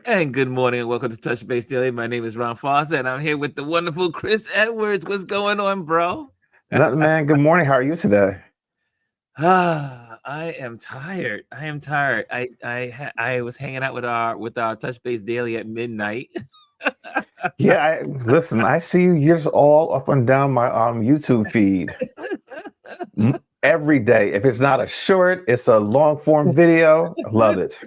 And good morning and welcome to Touch Base Daily. My name is Ron Foster and I'm here with the wonderful Chris Edwards. What's going on, bro? Nothing, man. Good morning. How are you today? I am tired. I am tired. I was hanging out with our Touch Base Daily at midnight. Yeah, listen, I see you. You're just all up and down my YouTube feed every day. If it's not a short, it's a long form video. I love it.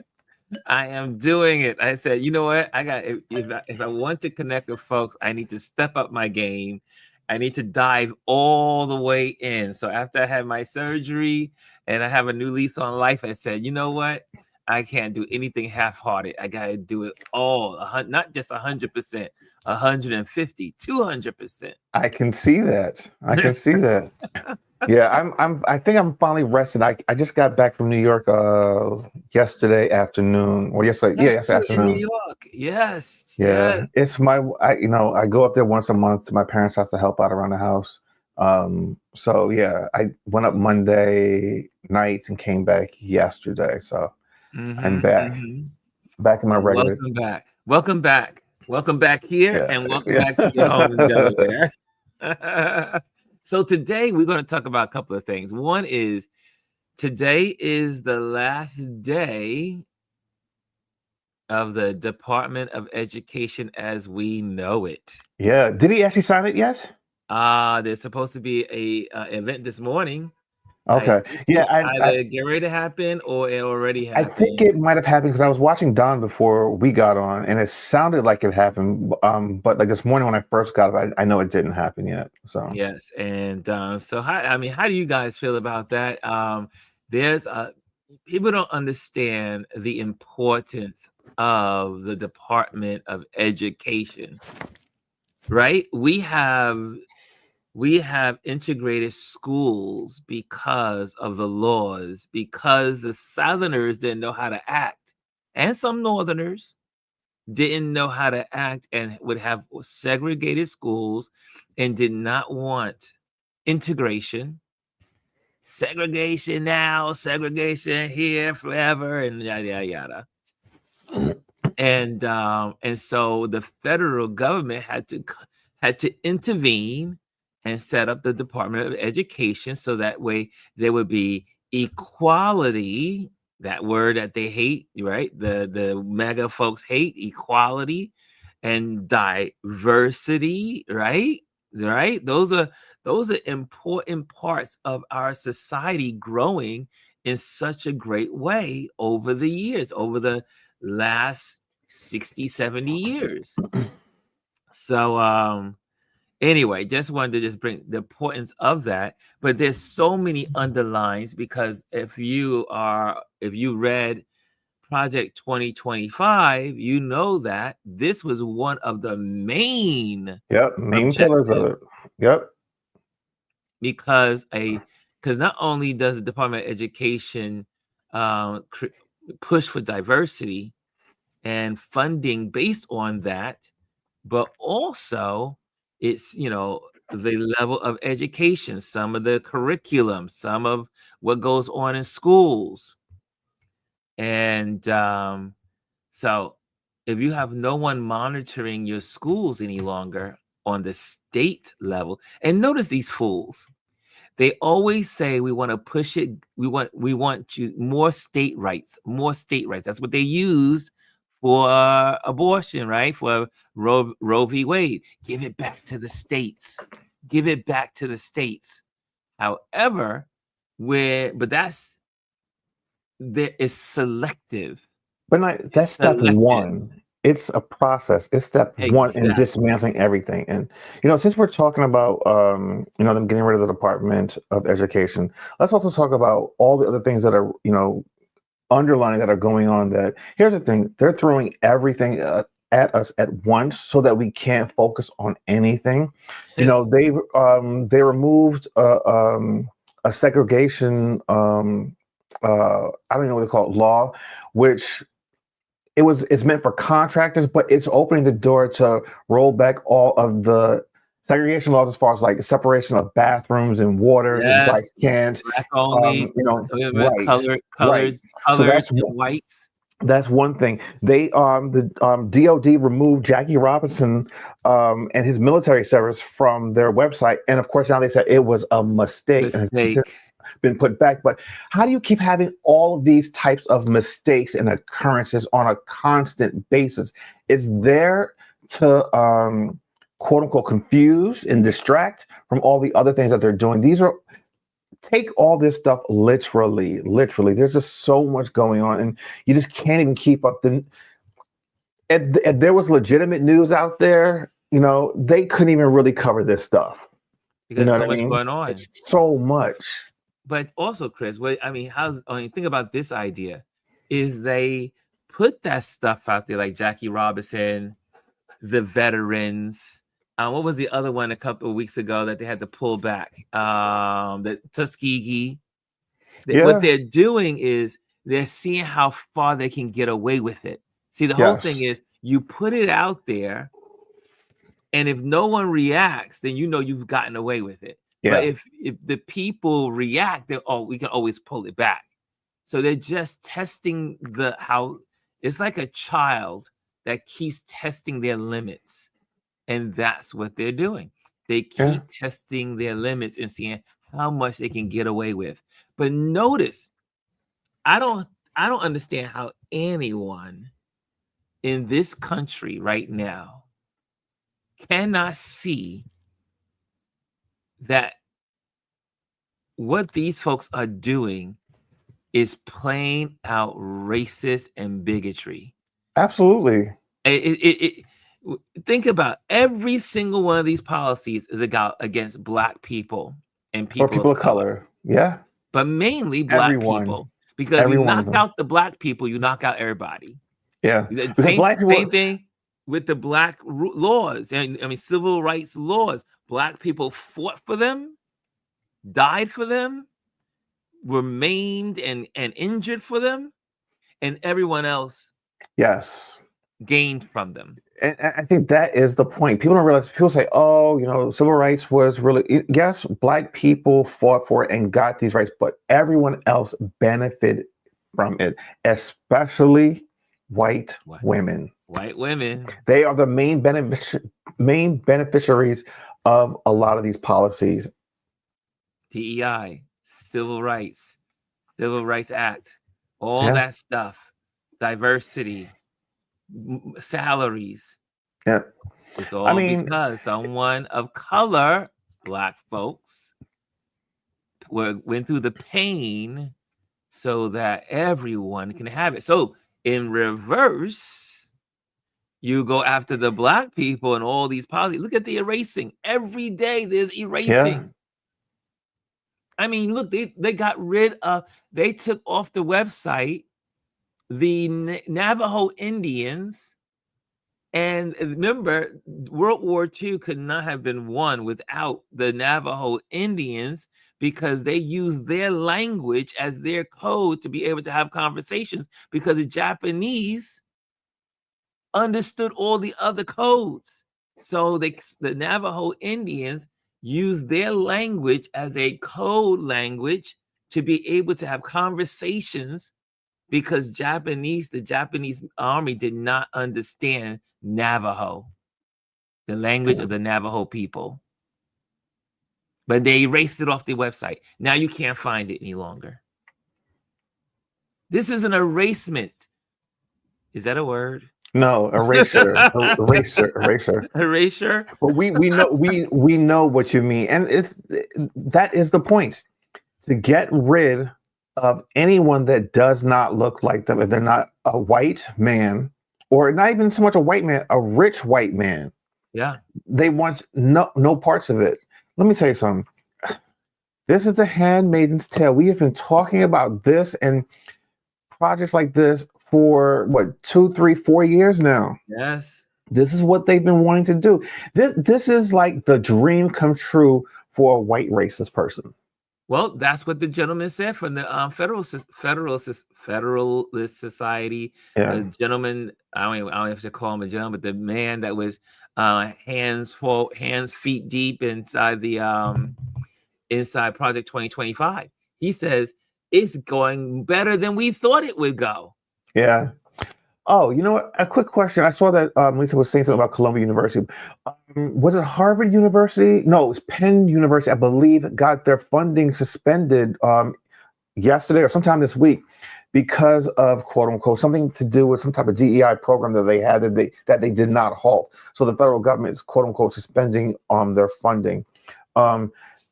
I am doing it. I said, you know what? If I want to connect with folks, I need to step up my game. I need to dive all the way in. So after I had my surgery and I have a new lease on life, I said, you know what? I can't do anything half-hearted. I got to do it all, not just 100%, 150, 200%. I can see that. I can see that. Yeah, I think I'm finally rested. I just got back from New York yesterday afternoon. Or yesterday, yeah, yesterday In New afternoon. York. Yes. Yeah, Yes. it's I go up there once a month. My parents have to help out around the house. So yeah, I went up Monday night and came back yesterday. So I'm back in my regular. Welcome back. Welcome back. Welcome back here Yeah, and welcome back to your home in yeah. Delaware. So today we're going to talk about a couple of things. One is today is the last day of the Department of Education as we know it. Yeah. Did he actually sign it yet? There's supposed to be a event this morning. Okay. Yeah, It's either getting ready to happen or it already I happened. think it might have happened because I was watching Don before we got on, and it sounded like it happened. But like this morning when I first got up, I know it didn't happen yet. So Yes, and so how do you guys feel about that? There's people don't understand the importance of the Department of Education, right? We have integrated schools because of the laws, because the Southerners didn't know how to act, and some Northerners didn't know how to act and would have segregated schools and did not want integration. Segregation now, segregation here forever, and yada yada yada. And so the federal government had to intervene and set up the Department of Education so that way there would be equality, that word that they hate, right? The mega folks hate equality and diversity, right? Right? Those are important parts of our society growing in such a great way over the years, over the last 60, 70 years. So anyway, just wanted to just bring the importance of that. But there's so many underlines because if you read Project 2025, you know that this was one of the main main pillars of objectives it. Yep. because not only does the Department of Education push for diversity and funding based on that, but also it's the level of education, some of the curriculum, some of what goes on in schools. And so if you have no one monitoring your schools any longer on the state level, and notice these fools, they always say we want to push it, we want you more state rights. That's what they used for abortion, right? For Roe v. Wade. Give it back to the states. Give it back to the states. However, there is selective. But that's step one. It's a process. It's step one in dismantling everything. And since we're talking about them getting rid of the Department of Education, let's also talk about all the other things that are underlining that are going on. That here's the thing: they're throwing everything at us at once so that we can't focus on anything. They removed a segregation. I don't know what they call it, law, which it's meant for contractors, but it's opening the door to roll back all of the segregation laws as far as like separation of bathrooms and waters and rice cans. Black only, Right. colors So that's and whites. That's one thing. They the DOD removed Jackie Robinson and his military service from their website, and of course now they said it was a mistake and it's been put back. But how do you keep having all of these types of mistakes and occurrences on a constant basis? It's there to quote unquote confuse and distract from all the other things that they're doing. These are take all this stuff literally. There's just so much going on, and you just can't even keep up. If there was legitimate news out there, they couldn't even really cover this stuff. Because so much going on. It's so much. But also, Chris, think about this idea is they put that stuff out there, like Jackie Robinson, the veterans. What was the other one a couple of weeks ago that they had to pull back? The Tuskegee. What they're doing is they're seeing how far they can get away with it. See, the whole thing is you put it out there, and if no one reacts, then you've gotten away with it. Yeah. But if the people react, then we can always pull it back. So they're just testing how it's like a child that keeps testing their limits. And that's what they're doing. They keep testing their limits and seeing how much they can get away with. But notice, I don't understand how anyone in this country right now cannot see that what these folks are doing is plain out racist and bigotry. Absolutely. Think about every single one of these policies is against Black people and people of color. Yeah. But mainly Black people. Because if you knock out the Black people, you knock out everybody. Yeah. Same thing with the Black laws. And civil rights laws. Black people fought for them, died for them, were maimed and injured for them, and everyone else gained from them. And I think that is the point. People don't realize. People say, civil rights was really, yes, Black people fought for it and got these rights, but everyone else benefited from it, especially white women. White women. They are the main beneficiaries of a lot of these policies. DEI, Civil Rights Act, all that stuff, diversity, salaries. Yeah. It's all because someone of color, Black folks, went through the pain so that everyone can have it. So in reverse, you go after the Black people and all these policies. Look at the erasing. Every day there's erasing. Yeah. Look, they got rid of, they took off the website the Navajo Indians. And remember, World War II could not have been won without the Navajo Indians, because they used their language as their code to be able to have conversations, because the Japanese understood all the other codes. So the Navajo Indians used their language as a code language to be able to have conversations, because the Japanese army did not understand Navajo, the language of the Navajo people. But they erased it off the website. Now you can't find it any longer. This is an erasement. Is that a word? No, erasure. Erasure. Well, we know what you mean, and that is the point. To get rid of anyone that does not look like them, if they're not a white man, or not even so much a white man, a rich white man. Yeah. They want no parts of it. Let me tell you something. This is the Handmaid's Tale. We have been talking about this and projects like this for 2, 3, 4 years now. Yes. This is what they've been wanting to do. This is like the dream come true for a white racist person. Well, that's what the gentleman said from the Federalist Society. Yeah. The gentleman, I don't have to call him a gentleman, but the man that was hands, feet deep inside the inside Project 2025. He says it's going better than we thought it would go. Yeah. Oh, you know what? A quick question. I saw that Lisa was saying something about Columbia University. Was it Harvard University? No, it was Penn University, I believe, got their funding suspended yesterday or sometime this week because of quote unquote something to do with some type of DEI program that they had that they did not halt. So the federal government is quote unquote suspending their funding.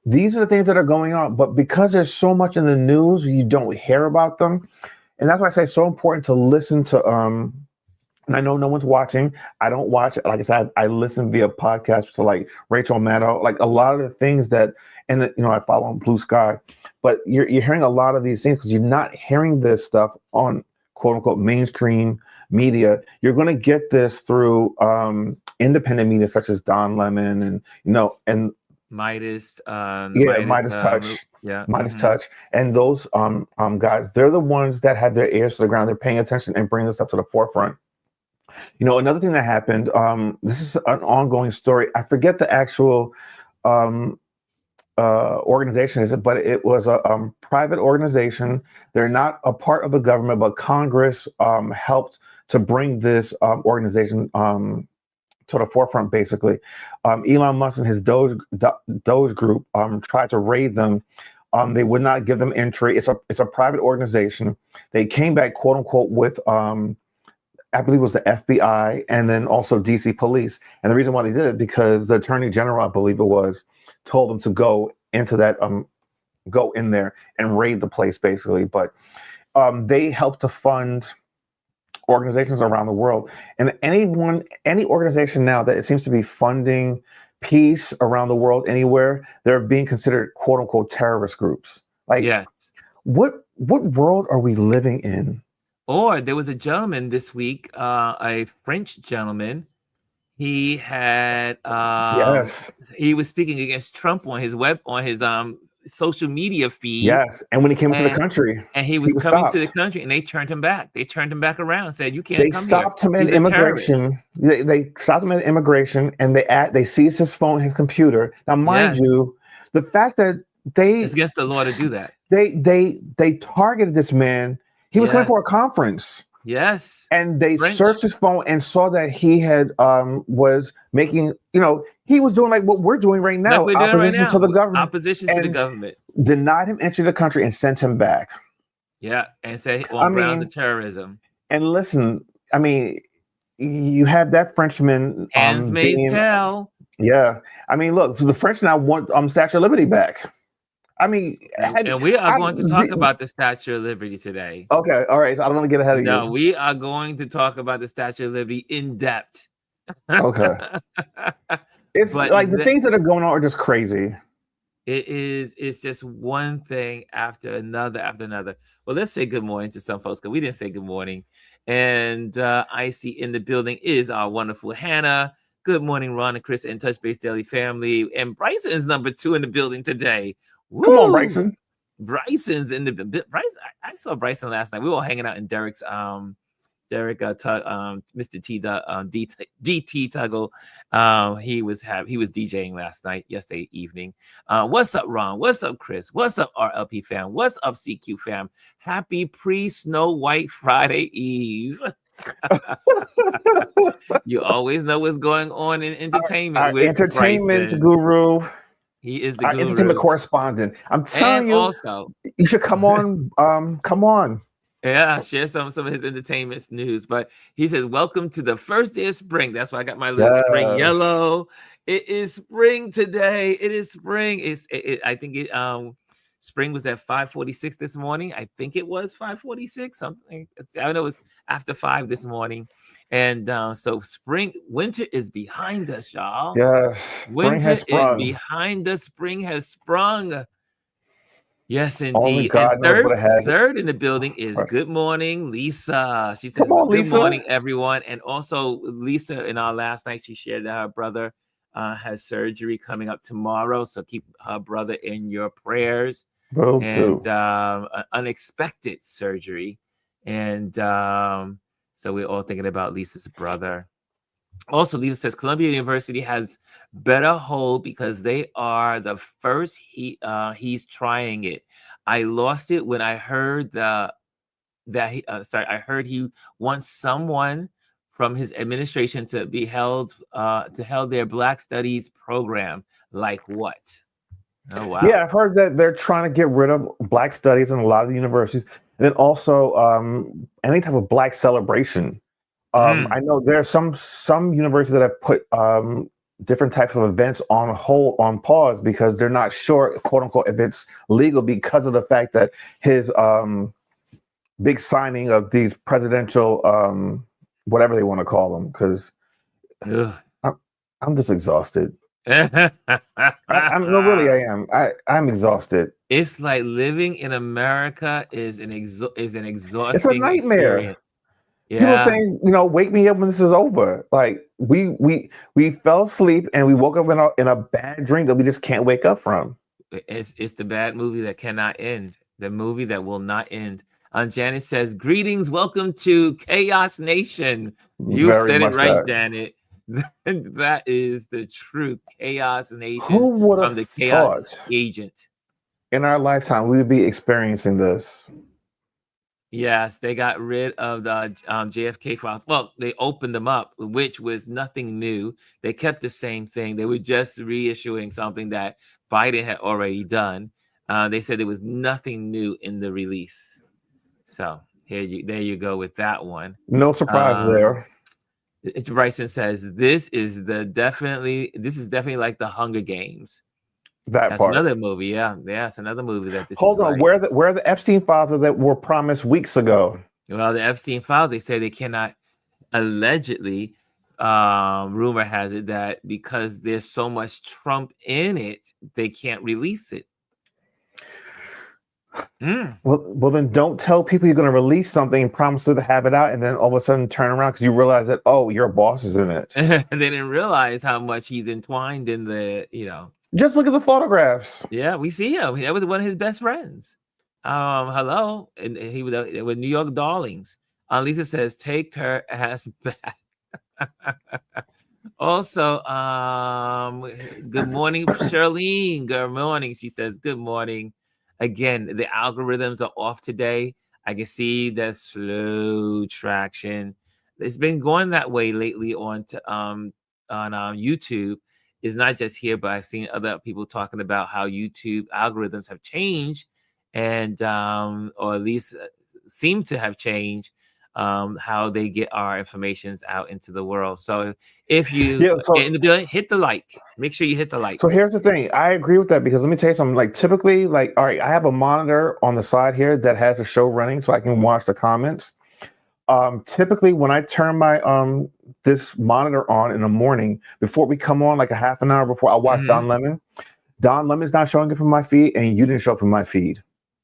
These are the things that are going on, but because there's so much in the news, you don't hear about them. And that's why I say it's so important to listen to and I know no one's watching. I don't watch it. Like I said, I listen via podcast to like Rachel Maddow, like a lot of the things that, and you know, I follow on Blue Sky, but you're hearing a lot of these things because you're not hearing this stuff on quote unquote mainstream media. You're going to get this through independent media such as Don Lemon and, you know, and Midas, Midas Touch. Midas Touch. And those guys, they're the ones that have their ears to the ground. They're paying attention and bringing this up to the forefront. You know, another thing that happened, this is an ongoing story. I forget the actual organization is it, but it was a private organization. They're not a part of the government, but Congress helped to bring this organization to the forefront, basically. Elon Musk and his Doge group tried to raid them. They would not give them entry. It's a private organization. They came back, quote unquote, with I believe it was the FBI and then also DC police. And the reason why they did it because the Attorney General, I believe it was, told them to go into that, go in there and raid the place, basically. But they helped to fund organizations around the world. And any organization now that it seems to be funding peace around the world anywhere, they're being considered quote unquote terrorist groups. Like, yes. What world are we living in? Or there was a gentleman this week, a French gentleman. He had yes. He was speaking against Trump on his social media feed. Yes, and when he came into the country, and he was coming stopped. To the country, and they turned him back. They turned him back around, said, "You can't come here." They stopped him at immigration. They stopped him at immigration, and they seized his phone, his computer. Now, mind you, the fact that it's against the law to do that. They targeted this man. He was coming for a conference. Yes. And they searched his phone and saw that he had was making, you know, he was doing like what we're doing right now, opposition to the government. Opposition to the government. Denied him entry to the country and sent him back. Yeah, and say on grounds of terrorism. And listen, I mean, you have that Frenchman. Handmaid's Tale. Yeah. I mean, look, the French now want Statue of Liberty back. I mean, and we are going to talk about the Statue of Liberty today. Okay, all right. So I don't want to get ahead of you. No, we are going to talk about the Statue of Liberty in depth. Okay. It's like the things that are going on are just crazy. It's just one thing after another. Well, let's say good morning to some folks because we didn't say good morning. And I see in the building is our wonderful Hannah. Good morning, Ron and Chris and Touch Base Daily family. And Bryson is number 2 in the building today. Woo! Come on, Bryson. Bryson. I saw Bryson last night. We were all hanging out in Derek's Mr. DT Tuggle. He was DJing yesterday evening. What's up, Ron? What's up, Chris? What's up, RLP fam? What's up, CQ fam? Happy pre-Snow White Friday Eve. You always know what's going on in entertainment. Our entertainment Bryson. Guru. He is the guru. Entertainment correspondent. I'm telling you, also, you should come on. Come on. Yeah, share some of his entertainment news. But he says, "Welcome to the first day of spring." That's why I got my little spring yellow. It is spring today. It is spring. I think spring was at 5:46 this morning. I think it was 5:46. Something. I know it's after 5 this morning. And so winter is behind us, y'all. Yes. Winter is behind us. Spring has sprung. Yes, indeed. And third in the building is good morning, Lisa. She says, good morning, everyone. And also Lisa, in our last night, she shared that her brother has surgery coming up tomorrow. So keep her brother in your prayers. An unexpected surgery. And so we're all thinking about Lisa's brother. Also, Lisa says Columbia University has better hold because they are the first he's trying it. I lost it when I heard the that I heard he wants someone from his administration to be held their Black Studies program. Like what? Oh wow. Yeah, I've heard that they're trying to get rid of Black Studies in a lot of the universities, and then also any type of Black celebration. I know there are some universities that have put different types of events on pause because they're not sure, quote unquote, if it's legal because of the fact that his big signing of these presidential whatever they want to call them. Because I'm just exhausted. Really, I am. I'm exhausted. It's like living in America is an exhausting. It's a nightmare. Experience. Yeah. People saying, wake me up when this is over. Like we fell asleep and we woke up in a bad dream that we just can't wake up from. It's the bad movie that cannot end. The movie that will not end. Janet says, "Greetings, welcome to Chaos Nation." You said it right, Janet. That is the truth. Chaos Nation. Who would have from the Chaos Agent? In our lifetime, we would be experiencing this. Yes, they got rid of the JFK files. Well, they opened them up, which was nothing new. They kept the same thing. They were just reissuing something that Biden had already done. They said there was nothing new in the release. So there you go with that one. No surprise there. Bryson says this is definitely like the Hunger Games. That's part. Another movie, yeah, it's another movie that this. Hold on, where are the Epstein files that were promised weeks ago? Well, the Epstein files, they say they cannot. Allegedly, rumor has it that because there's so much Trump in it, they can't release it. Well, then don't tell people you're going to release something and promise to have it out, and then all of a sudden turn around because you realize that your boss is in it. And they didn't realize how much he's entwined in the, Just look at the photographs. Yeah, we see him. That was one of his best friends. Hello, and he was with New York Darlings. Lisa says, "Take her ass back." Also, good morning, Charlene. Good morning. She says, "Good morning." Again, the algorithms are off today. I can see that slow traction. It's been going that way lately on YouTube. It's not just here, but I've seen other people talking about how YouTube algorithms have changed, and or at least seem to have changed how they get our informations out into the world. So if you get in the building, hit the like. Make sure you hit the like. So here's the thing. I agree with that because let me tell you something. Like typically, all right, I have a monitor on the side here that has a show running so I can watch the comments. Typically when I turn my this monitor on in the morning before we come on, like a half an hour before, I watch Don Lemon. Don Lemon's not showing up in my feed, and you didn't show up in my feed.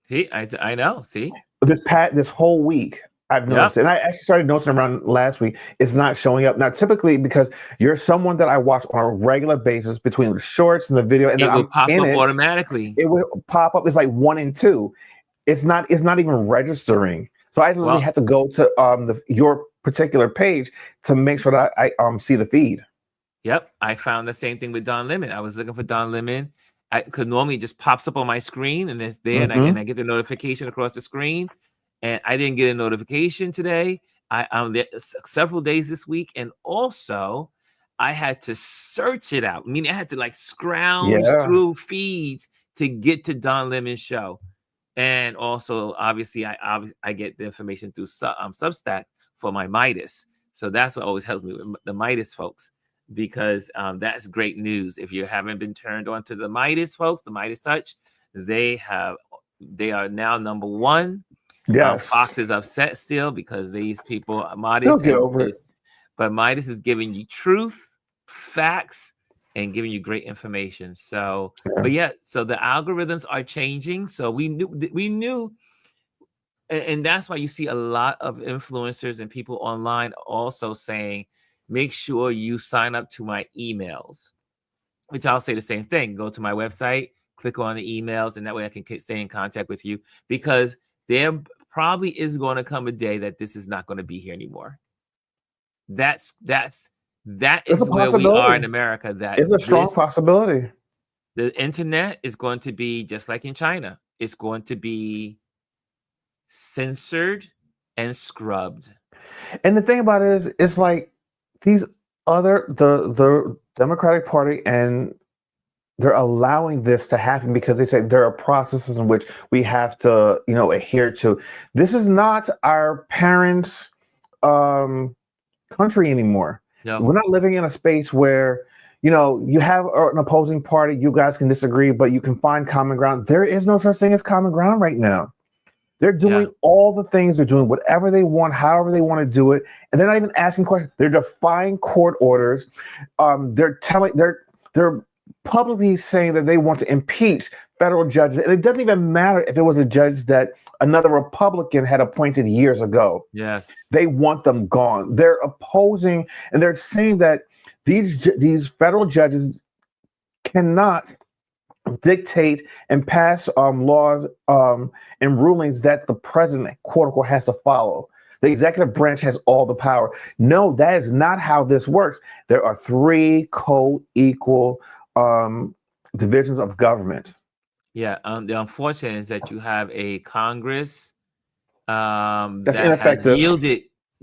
See, I know. See, this whole week I've noticed it. And I actually started noticing around last week. It's not showing up now. Typically, because you're someone that I watch on a regular basis between the shorts and the video, and it will pop up automatically. It will pop up. It's like 1 and 2. It's not even registering. So I literally have to go to your particular page to make sure that I see the feed. Yep, I found the same thing with Don Lemon. I was looking for Don Lemon. Because normally it just pops up on my screen and it's there, and I get the notification across the screen. And I didn't get a notification today. I'm there several days this week, and also I had to search it out. I mean, I had to like scrounge through feeds to get to Don Lemon's show. And also, obviously, I get the information through Substack for my Midas. So that's what always helps me with the Midas folks, because that's great news. If you haven't been turned on to the Midas folks, the Midas Touch, they are now number one. Yes. Fox is upset still because these people, Midas is giving you truth, facts, and giving you great information. So, so the algorithms are changing. So we knew, and that's why you see a lot of influencers and people online also saying, make sure you sign up to my emails, which I'll say the same thing. Go to my website, click on the emails, and that way I can stay in contact with you, because there probably is going to come a day that this is not going to be here anymore. That is where we are in America. That is a strong possibility. The internet is going to be just like in China. It's going to be censored and scrubbed. And the thing about it is, it's like these the Democratic Party, and they're allowing this to happen because they say there are processes in which we have to, adhere to. This is not our parents' country anymore. No. We're not living in a space where, you have an opposing party, you guys can disagree, but you can find common ground. There is no such thing as common ground right now. They're doing all the things. They're doing whatever they want, however they want to do it, and they're not even asking questions. They're defying court orders. They're publicly saying that they want to impeach federal judges, and it doesn't even matter if it was a judge that another Republican had appointed years ago. Yes, they want them gone. They're opposing, and they're saying that these federal judges cannot dictate and pass laws and rulings that the president, quote unquote, has to follow. The executive branch has all the power. No, that is not how this works. There are 3 co-equal divisions of government. Yeah. The unfortunate is that you have a Congress that's that ineffective.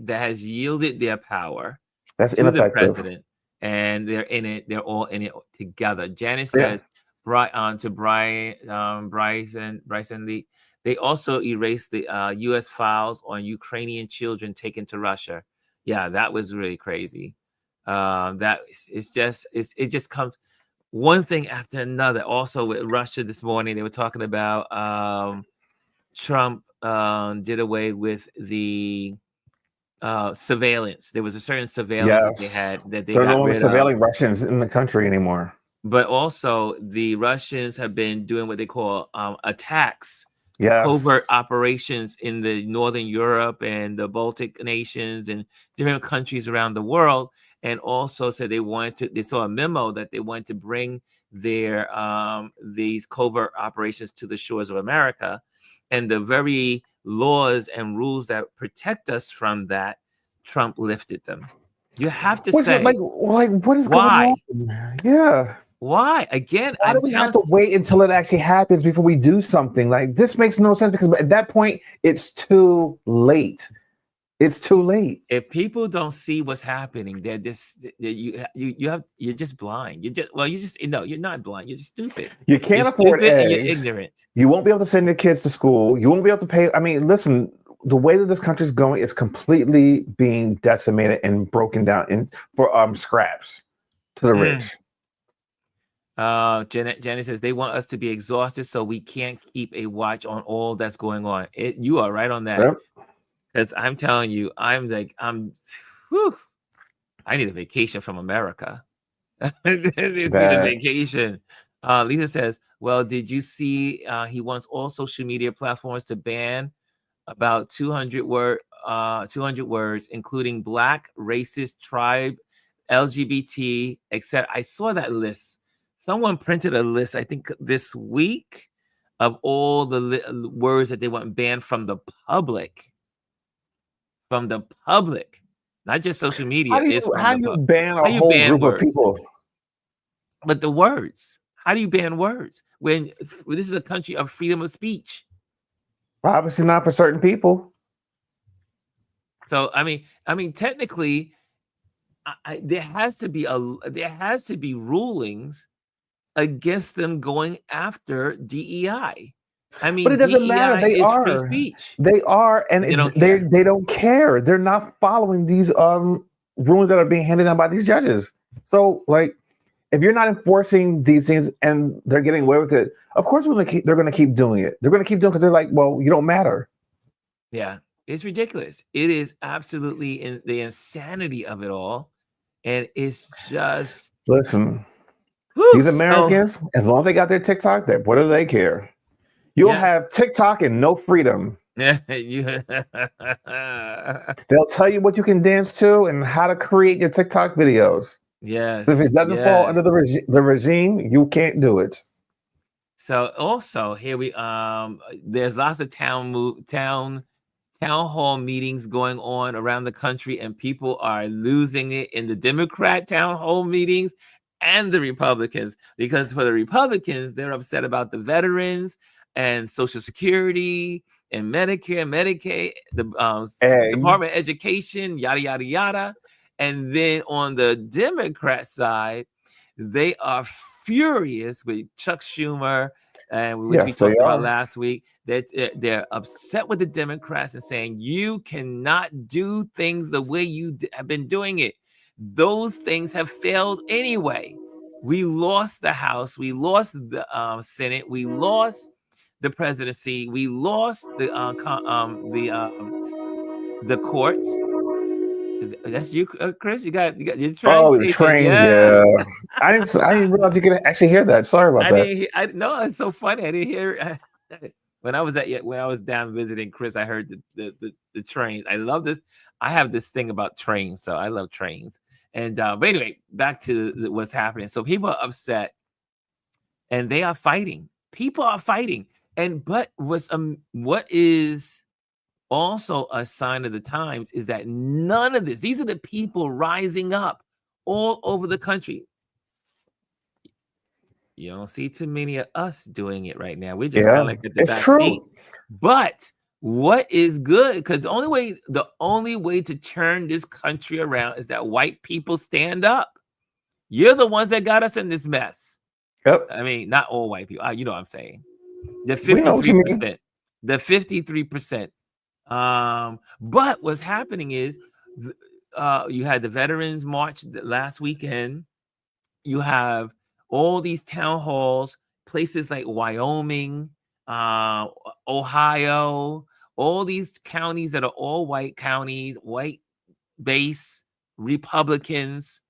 has yielded their power that's to ineffective. the president, and they're in it. They're all in it together. Janice says, to Bryson Lee, they also erased the U.S. files on Ukrainian children taken to Russia. Yeah, that was really crazy. It just comes one thing after another. Also with Russia this morning, they were talking about Trump did away with the surveillance. There was a certain surveillance that they had that they They're got no longer rid surveilling of. Russians in the country anymore. But also the Russians have been doing what they call attacks, covert operations in the Northern Europe and the Baltic nations and different countries around the world. And also said they saw a memo that they wanted to bring their these covert operations to the shores of America. And the very laws and rules that protect us from that, Trump lifted them. You have to say, like what is why? going on? Yeah. Why? Again, why do we have to wait until it actually happens before we do something? Like, this makes no sense, because at that point, it's too late. It's too late. If people don't see what's happening, you're just blind. You're not blind. You're just stupid. You can't afford eggs. And you're ignorant. You won't be able to send your kids to school. You won't be able to pay. I mean, listen, the way that this country is going is completely being decimated and broken down for scraps to the rich. Janet says they want us to be exhausted so we can't keep a watch on all that's going on. You are right on that. Because I'm telling you, I need a vacation from America. I need a vacation. Lisa says, well, did you see he wants all social media platforms to ban about 200 words, including Black, racist, tribe, LGBT, etc. I saw that list. Someone printed a list, I think this week, of all the words that they want banned from the public. From the public, not just social media. How do you ban a whole group of people? But the words. How do you ban words when this is a country of freedom of speech? Obviously not for certain people. So I mean, technically, there has to be rulings against them going after DEI. I mean, but it doesn't matter. They are free speech. They are, and they don't care. They're not following these rulings that are being handed down by these judges. So, like, if you're not enforcing these things and they're getting away with it, of course they're going to keep doing it. They're going to keep doing it because they're like, well, you don't matter. Yeah, it's ridiculous. It is absolutely the insanity of it all, and it's just listen. These Americans, as long as they got their TikTok, what do they care? You'll have TikTok and no freedom. They'll tell you what you can dance to and how to create your TikTok videos. Yes. So if it doesn't fall under the regime, you can't do it. So also here there's lots of town hall meetings going on around the country, and people are losing it in the Democrat town hall meetings and the Republicans, because for the Republicans, they're upset about the veterans. and Social Security and Medicare, Medicaid, the Department of Education, yada, yada, yada. And then on the Democrat side, they are furious with Chuck Schumer, and which we talked about last week, that they're upset with the Democrats and saying, you cannot do things the way you have been doing it. Those things have failed anyway. We lost the House, we lost the Senate, we lost the presidency, we lost the courts. That's you, Chris. You got your train. Oh, the train. Yeah. I didn't realize you could actually hear that. Sorry about that. No, it's so funny. I didn't hear when I was down visiting Chris. I heard the trains. I love this. I have this thing about trains, so I love trains. And but anyway, back to what's happening. So people are upset, and they are fighting. People are fighting, but what is also a sign of the times is that none of this, these are the people rising up all over the country. You don't see too many of us doing it right now. We're just kind of like at the back seat. But what is good, because the only way to turn this country around is that white people stand up. You're the ones that got us in this mess. Yep. I mean, not all white people. You know what I'm saying. The 53%. The 53%. But what's happening is you had the Veterans March last weekend. You have all these town halls, places like Wyoming, Ohio, all these counties that are all white counties, white base Republicans,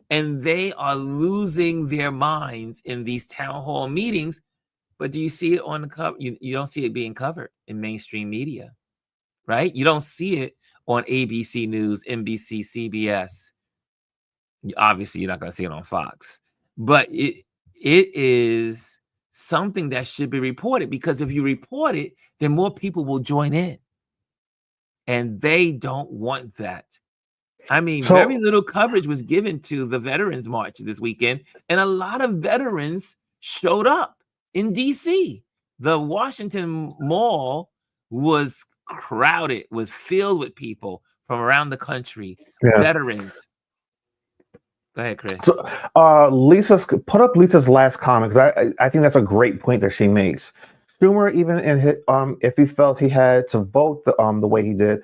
and they are losing their minds in these town hall meetings. But do you see it on the cover? You don't see it being covered in mainstream media. Right? You don't see it on ABC News, NBC, CBS. Obviously, you're not going to see it on Fox. But it is something that should be reported, because if you report it, then more people will join in. And they don't want that. I mean, very little coverage was given to the Veterans March this weekend, and a lot of veterans showed up in D.C. The Washington Mall was crowded, was filled with people from around the country, veterans. Go ahead, Chris. So, put up Lisa's last comment, because I think that's a great point that she makes. Schumer, even in his, if he felt he had to vote the way he did,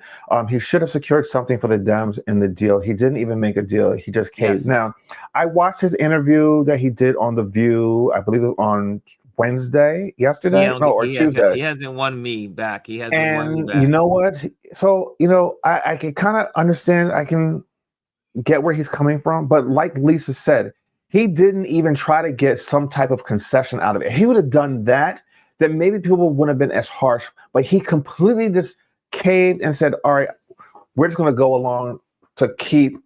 he should have secured something for the Dems in the deal. He didn't even make a deal. He just caved. Yes. Now, I watched his interview that he did on The View, I believe it was on Tuesday. He hasn't won me back. He hasn't won me back. You know what? So, I can kind of understand. I can get where he's coming from. But like Lisa said, he didn't even try to get some type of concession out of it. He would have done that, then maybe people wouldn't have been as harsh. But he completely just caved and said, all right, we're just going to go along to keep,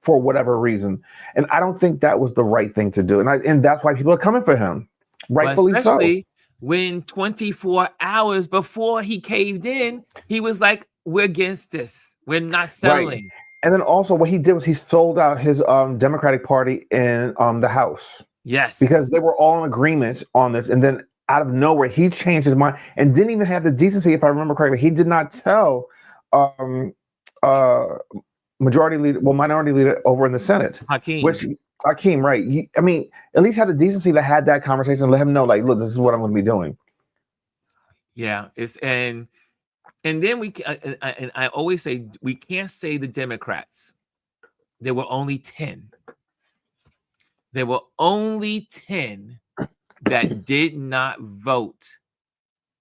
for whatever reason. And I don't think that was the right thing to do. And that's why people are coming for him. Rightfully especially so. When 24 hours before he caved in, he was like, we're against this. We're not selling. Right. And then also what he did was he sold out his Democratic Party in the House. Yes. Because they were all in agreement on this. And then out of nowhere, he changed his mind and didn't even have the decency, if I remember correctly. He did not tell minority leader over in the Senate. Hakeem, right. I mean, at least had the decency to have that conversation and let him know, like, look, this is what I'm going to be doing. Yeah. And then I always say, we can't say the Democrats. There were only 10. There were only 10 that did not vote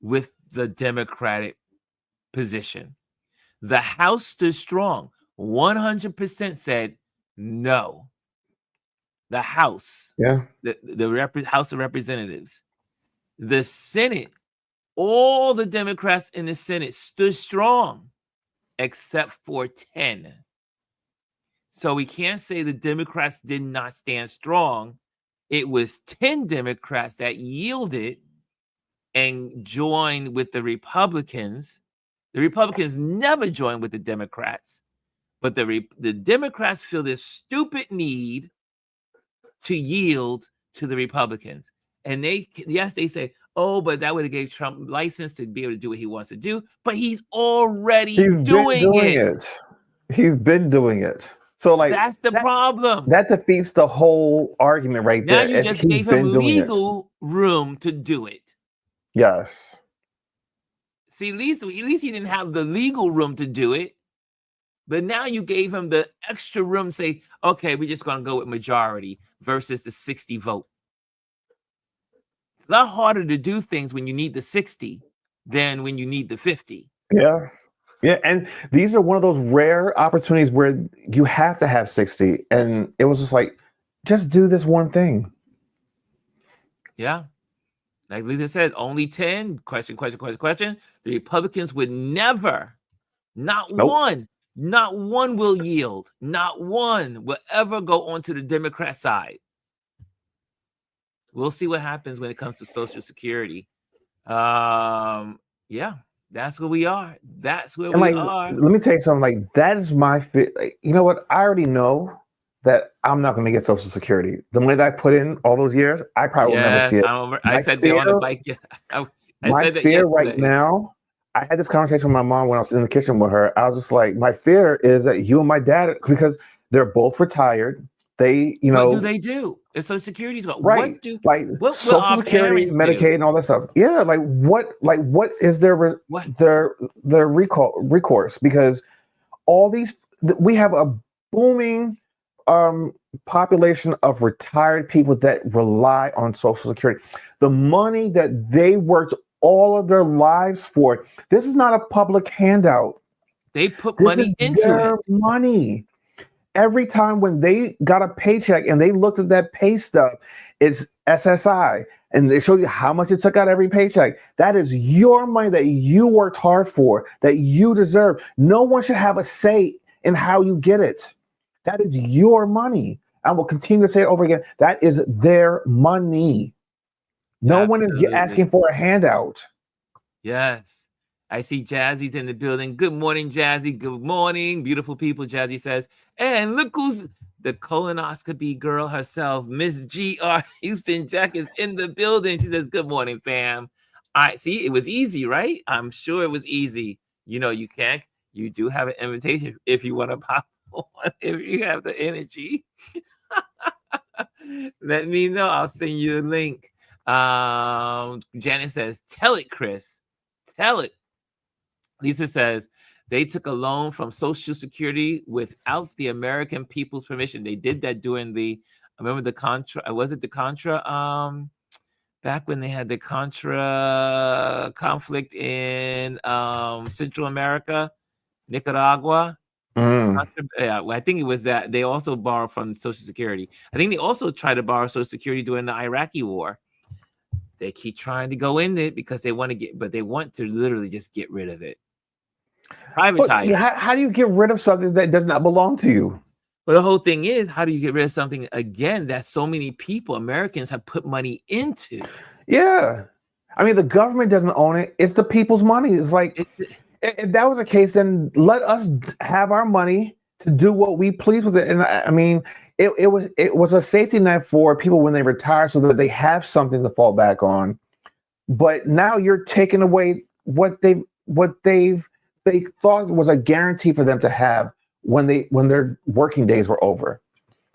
with the Democratic position. The House stood strong. 100% said no. The House, the House of Representatives, the Senate, all the Democrats in the Senate stood strong, except for 10. So we can't say the Democrats did not stand strong. It was 10 Democrats that yielded and joined with the Republicans. The Republicans never joined with the Democrats, but the Democrats feel this stupid need to yield to the Republicans. And they say, oh, but that would have gave Trump license to be able to do what he wants to do. But he's already doing it. He's been doing it. So like that's the problem. That defeats the whole argument right now there. Now you just gave him legal room to do it. Yes. See, at least he didn't have the legal room to do it. But now you gave him the extra room, say, okay, we're just going to go with majority versus the 60 vote. It's a lot harder to do things when you need the 60 than when you need the 50. Yeah. Yeah. And these are one of those rare opportunities where you have to have 60. And it was just like, just do this one thing. Yeah. Like Lisa said, only 10. Question. The Republicans would never, not one will yield. Not one will ever go onto the Democrat side. We'll see what happens when it comes to Social Security. Yeah, that's where we are. That's where we are. Let me tell you something. Like, that is my fear. Like, you know what? I already know that I'm not going to get Social Security. The money that I put in all those years, I probably will never see it. I said that on the bike. My fear right now, I had this conversation with my mom when I was in the kitchen with her. I was just like, my fear is that you and my dad, because they're both retired, they, what do they do? It's Social Security's got right. What Social Security, Medicaid, and all that stuff. Yeah, what is their recourse? Because all these, we have a booming population of retired people that rely on Social Security. The money that they worked all of their lives for. This is not a public handout. They put money into it. Money. Every time when they got a paycheck and they looked at that pay stub, it's SSI, and they show you how much it took out every paycheck. That is your money that you worked hard for, that you deserve. No one should have a say in how you get it. That is your money. I will continue to say it over again. That is their money. No one is asking for a handout. Yes. I see Jazzy's in the building. Good morning, Jazzy. Good morning. Beautiful people, Jazzy says. And look who's the colonoscopy girl herself, Miss G.R. Houston Jack is in the building. She says, good morning, fam. All right, see, it was easy, right? I'm sure it was easy. You know, you do have an invitation if you want to pop on, if you have the energy. Let me know. I'll send you a link. Janet says, tell it, Chris. Tell it. Lisa says, they took a loan from Social Security without the American people's permission. They did that during I remember the Contra, was it the Contra? Back when they had the Contra conflict in Central America, Nicaragua. Yeah, well, I think it was that. They also borrowed from Social Security. I think they also tried to borrow Social Security during the Iraqi war. They keep trying to go in it because they want to literally just get rid of it. Privatize. How do you get rid of something that does not belong to you? Well, the whole thing is, how do you get rid of something, again, that so many people, Americans, have put money into? Yeah. I mean, the government doesn't own it. It's the people's money. It's like, if that was the case, then let us have our money to do what we please with it. And I mean, it was a safety net for people when they retire so that they have something to fall back on. But now you're taking away what they thought was a guarantee for them to have when their working days were over.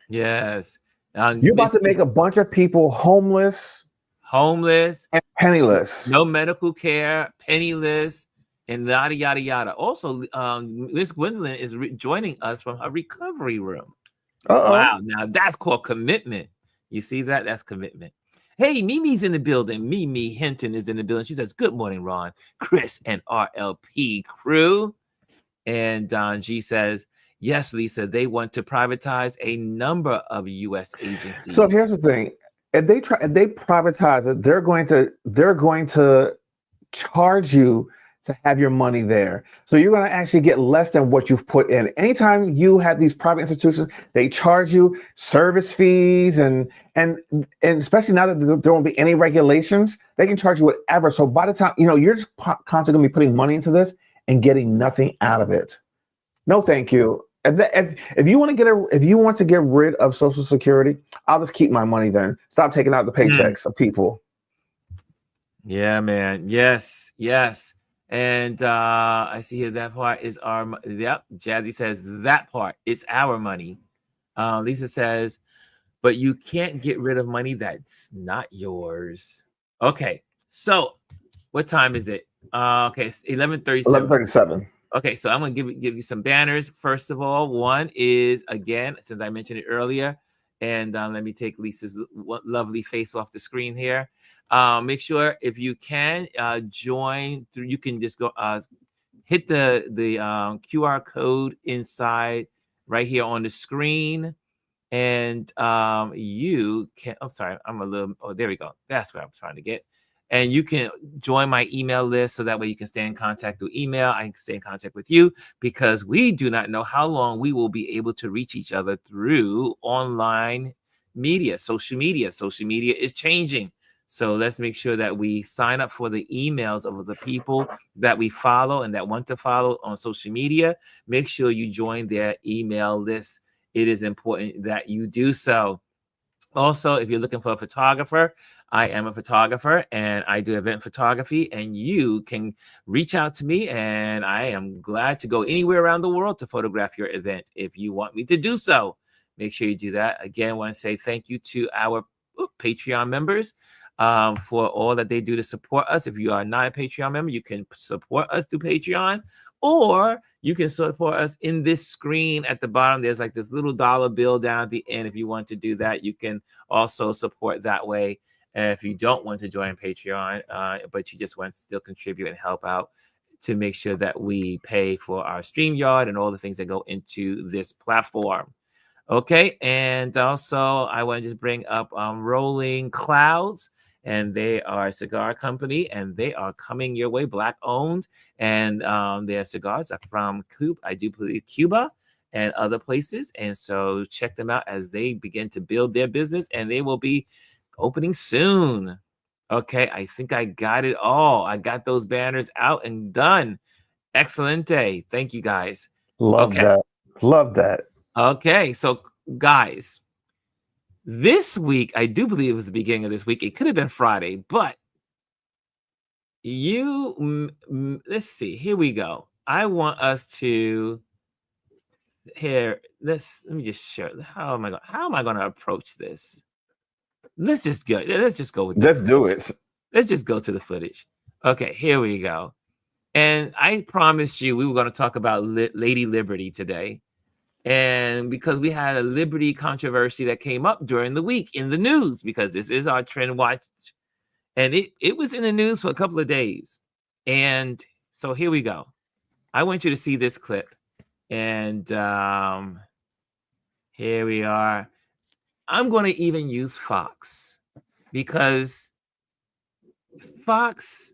Yes. You're about to make a bunch of people homeless and penniless. No medical care, penniless, and yada, yada, yada. Also, Miss Gwendolyn is joining us from her recovery room. Uh-oh. Wow. Now that's called commitment. You see that? That's commitment. Hey, Mimi's in the building. Mimi Hinton is in the building. She says, good morning, Ron, Chris, and RLP crew. And Don G says, yes, Lisa, they want to privatize a number of U.S. agencies. So here's the thing. If they privatize it, they're going to charge you to have your money there. So you're going to actually get less than what you've put in. Anytime you have these private institutions, they charge you service fees and especially now that there won't be any regulations, they can charge you whatever. So by the time, you're just constantly going to be putting money into this and getting nothing out of it. No, thank you. If you want to get rid of Social Security, I'll just keep my money then. Stop taking out the paychecks of people. Yeah, man. Yes. And I see here that part is our. Yep. Jazzy says that part. It's our money. Lisa says, but you can't get rid of money that's not yours. Okay. So, what time is it? Okay, it's 11:37. 11:37. Okay, so I'm gonna give you some banners. First of all, one is, again, since I mentioned it earlier, and let me take Lisa's lovely face off the screen here. Make sure if you can join through. You can just go hit the QR code inside right here on the screen, and you can. I'm sorry, I'm a little. Oh, there we go. That's what I'm trying to get. And you can join my email list so that way you can stay in contact through email. I can stay in contact with you because we do not know how long we will be able to reach each other through online media, social media. Social media is changing. So let's make sure that we sign up for the emails of the people that we follow and that want to follow on social media. Make sure you join their email list. It is important that you do so. Also, if you're looking for a photographer, I am a photographer and I do event photography, and you can reach out to me and I am glad to go anywhere around the world to photograph your event if you want me to do so. Make sure you do that. Again, I want to say thank you to our Patreon members for all that they do to support us. If you are not a Patreon member, you can support us through Patreon, or you can support us in this screen at the bottom. There's like this little dollar bill down at the end. If you want to do that, you can also support that way. If you don't want to join Patreon, but you just want to still contribute and help out to make sure that we pay for our StreamYard and all the things that go into this platform. Okay, and also I want to just bring up Rolling Clouds, and they are a cigar company, and they are coming your way, Black owned, and their cigars are from Cuba, I do believe Cuba and other places, and so check them out as they begin to build their business, and they will be opening soon. Okay, I think I got it all. I got those banners out and done. Excellent day. Thank you, guys. Love that. Okay, so guys, this week, I do believe it was the beginning of this week. It could have been Friday, but let's see. Here we go. I want us to let me just share. How am I going to approach this? Let's just go with this. Let's do it. Let's just go to the footage. Okay, here we go. And I promised you we were going to talk about Lady Liberty today. And because we had a Liberty controversy that came up during the week in the news, because this is our Trend Watch, and it was in the news for a couple of days. And so here we go. I want you to see this clip. And here we are. I'm going to even use Fox because Fox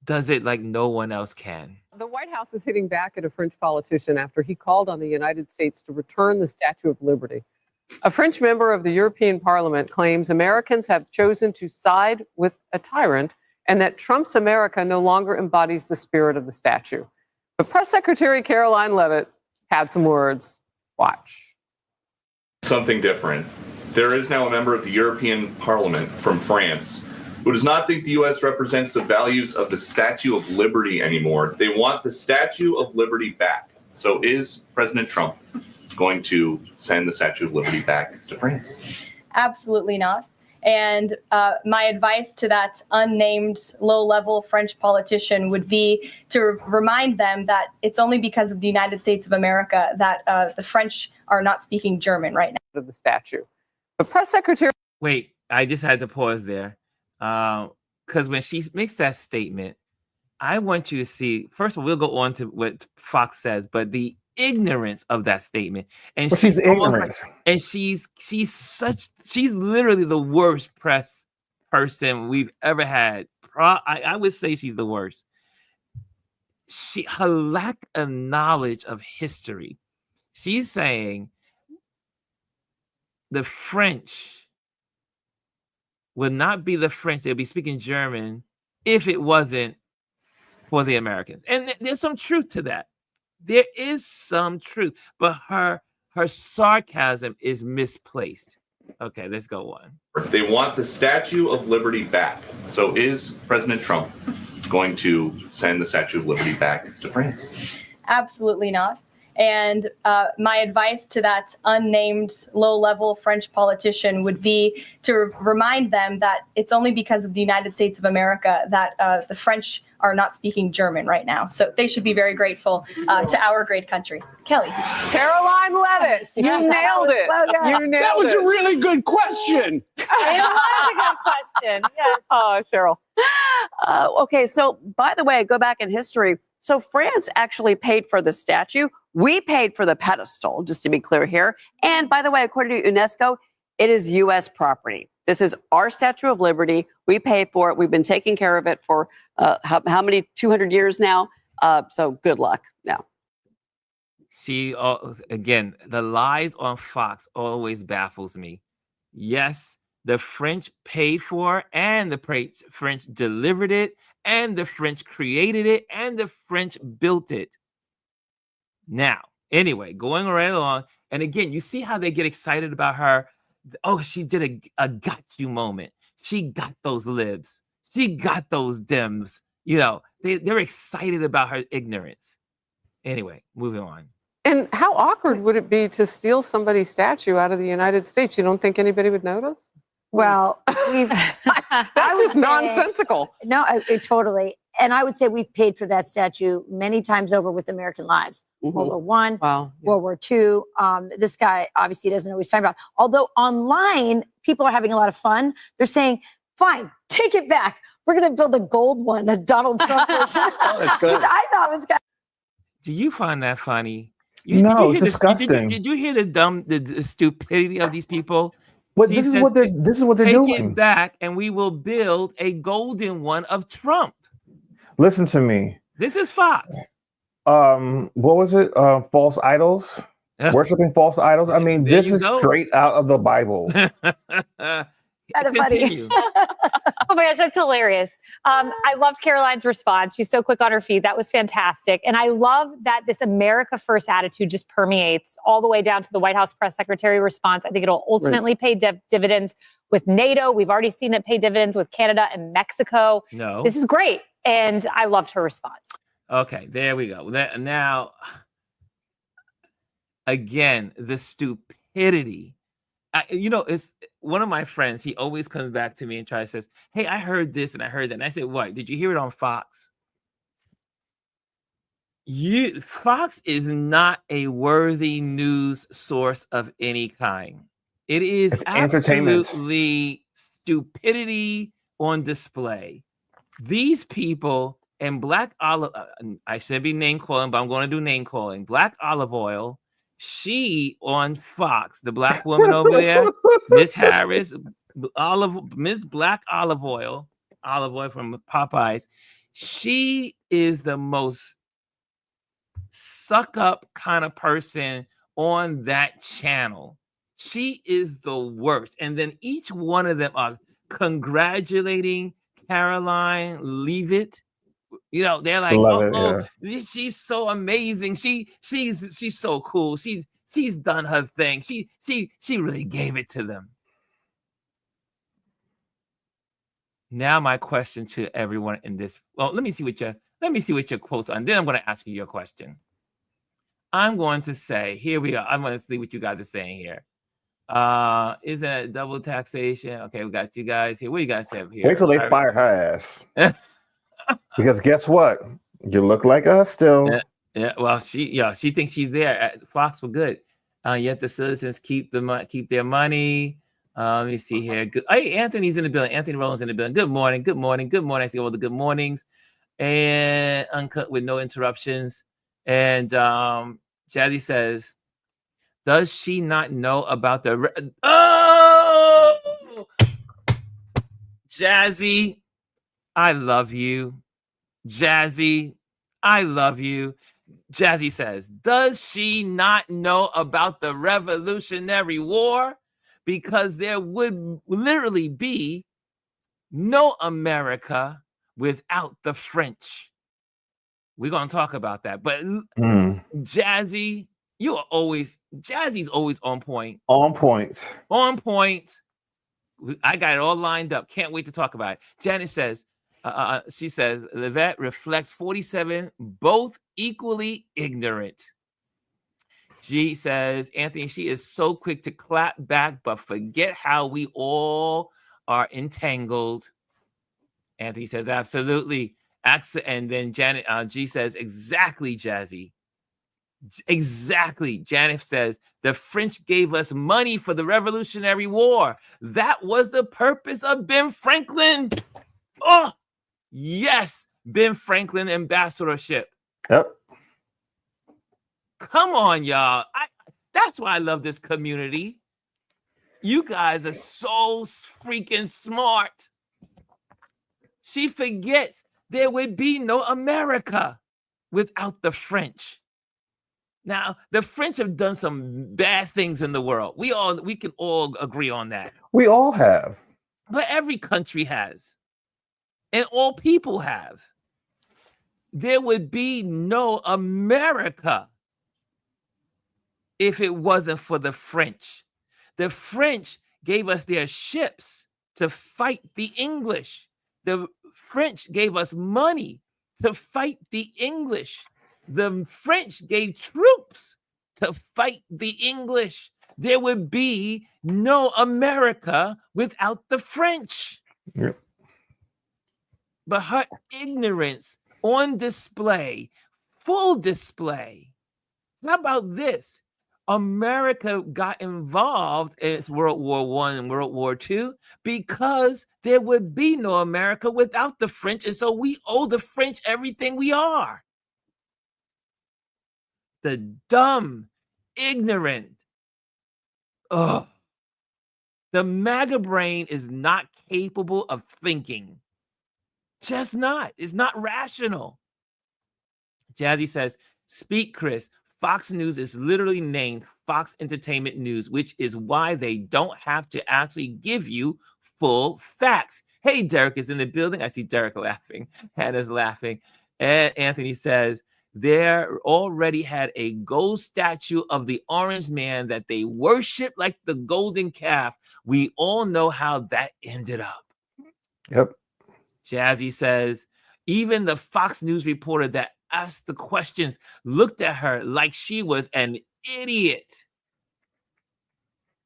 does it like no one else can. The White House is hitting back at a French politician after he called on the United States to return the Statue of Liberty. A French member of the European Parliament claims Americans have chosen to side with a tyrant and that Trump's America no longer embodies the spirit of the statue. But Press Secretary Caroline Leavitt had some words. Watch. Something different. There is now a member of the European Parliament from France who does not think the U.S. represents the values of the Statue of Liberty anymore. They want the Statue of Liberty back. So is President Trump going to send the Statue of Liberty back to France? Absolutely not. And my advice to that unnamed low-level French politician would be to remind them that it's only because of the United States of America that the French are not speaking German right now. Of the statue. The press secretary. Wait, I just had to pause there. Because when she makes that statement, I want you to see, first of all, we'll go on to what Fox says, but the ignorance of that statement. And she's ignorant. And she's literally the worst press person we've ever had. I would say she's the worst. Her lack of knowledge of history. She's saying the French would not be the French. They'll be speaking German if it wasn't for the Americans. And there's some truth to that. there is some truth, but her sarcasm is misplaced. Okay, let's go on. They want the Statue of Liberty back. So is President Trump going to send the Statue of Liberty back to France? Absolutely not. And my advice to that unnamed low-level French politician would be to remind them that it's only because of the United States of America that the French are not speaking German right now. So they should be very grateful to our great country. Kelly. Caroline Levitt, you nailed it. You nailed That was it. a really good question. It was a good question. Yes. Oh, Cheryl. Okay, so by the way, go back in history. So France actually paid for the statue. We paid for the pedestal, just to be clear here. And by the way, according to UNESCO, it is U.S. property. This is our Statue of Liberty. We paid for it. We've been taking care of it for how many, 200 years now? So good luck now. She, again, the lies on Fox always baffles me. Yes, the French paid for it, and the French delivered it, and the French created it, and the French built it. Now, anyway, going right along, and again, you see how they get excited about her. Oh, she did a got you moment. She got those libs. She got those Dems. You know, they're excited about her ignorance. Anyway, moving on. And how awkward would it be to steal somebody's statue out of the United States? You don't think anybody would notice? Well, That's just nonsensical. No, totally. And I would say we've paid for that statue many times over with American lives. World War I, Wow. World War II. This guy obviously doesn't know what he's talking about. Although online, people are having a lot of fun. They're saying, fine, take it back. We're going to build a gold one, a Donald Trump version. That's good. Which I thought was kind Do you find that funny? No, it's disgusting. Did you hear the stupidity of these people? But See, this is says, what they're take doing. it back, and we will build a golden one of Trump. Listen to me. This is Fox. What was it? False idols? Worshipping false idols? I mean, There this you is go. straight out of the Bible. of funny. Continue. Oh my gosh, that's hilarious. I loved Caroline's response. She's so quick on her feet. That was fantastic. And I love that this America First attitude just permeates all the way down to the White House press secretary response. I think it'll ultimately pay dividends with NATO. We've already seen it pay dividends with Canada and Mexico. No. This is great. And I loved her response. Okay, there we go. Now, again, the stupidity. It's one of my friends. He always comes back to me and tries to says, "Hey, I heard this and I heard that." And I said, "What? Did you hear it on Fox?" Fox is not a worthy news source of any kind. It is It's entertainment. absolutely stupidity on display. These people and Black Olive, I should be name calling, but I'm going to do name calling. Black Olive Oil. She on Fox, the black woman over there, Miss Harris, Miss Black Olive Oil from Popeyes. She is the most suck up kind of person on that channel. She is the worst. And then each one of them are congratulating Caroline Leavitt. They're like, she's so amazing. She's so cool. She's done her thing. She really gave it to them. Now my question to everyone in this. Well, let me see what your quotes are, and then I'm going to ask you your question. I'm going to say, here we are. I'm going to see what you guys are saying here. Isn't it double taxation? Okay, we got you guys here. What do you guys have here? Wait till they fire her ass. Because guess what? You look like us still. Yeah. Well, she thinks she's there at Fox for good. Yet the citizens keep their money. Let me see here. Good. Hey, Anthony's in the building. Anthony Rowland's in the building. Good morning. Good morning. Good morning. I see all the good mornings and uncut with no interruptions. And Jazzy says, "Does she not know about the?" Oh, Jazzy. I love you. Jazzy, I love you. Jazzy says, "Does she not know about the Revolutionary War? Because there would literally be no America without the French." We're gonna talk about that. But Jazzy's always on point. On point. On point. I got it all lined up. Can't wait to talk about it. Janet says, she says, Levette reflects 47, both equally ignorant. G says, Anthony, she is so quick to clap back, but forget how we all are entangled. Anthony says, absolutely. And then Janet, G says, exactly, Jazzy. Exactly. Janet says, the French gave us money for the Revolutionary War. That was the purpose of Ben Franklin. Oh, yes. Ben Franklin ambassadorship. Yep. Come on, y'all. That's why I love this community. You guys are so freaking smart. She forgets there would be no America without the French. Now, the French have done some bad things in the world. We can all agree on that. We all have. But every country has. And all people have. There would be no America if it wasn't for the French. The French gave us their ships to fight the English. The French gave us money to fight the English. The French gave troops to fight the English. There would be no America without the French. Yep. But her ignorance on display, full display. How about this? America got involved in World War I and World War II because there would be no America without the French. And so we owe the French everything we are. The dumb, ignorant. The MAGA brain is not capable of thinking. Just not. It's not rational. Jazzy says, speak, Chris. Fox News is literally named Fox Entertainment News, which is why they don't have to actually give you full facts. Hey, Derek is in the building. I see Derek laughing. Hannah's laughing. And Anthony says, there already had a gold statue of the orange man that they worship like the golden calf. We all know how that ended up. Yep. Jazzy says, even the Fox News reporter that asked the questions looked at her like she was an idiot.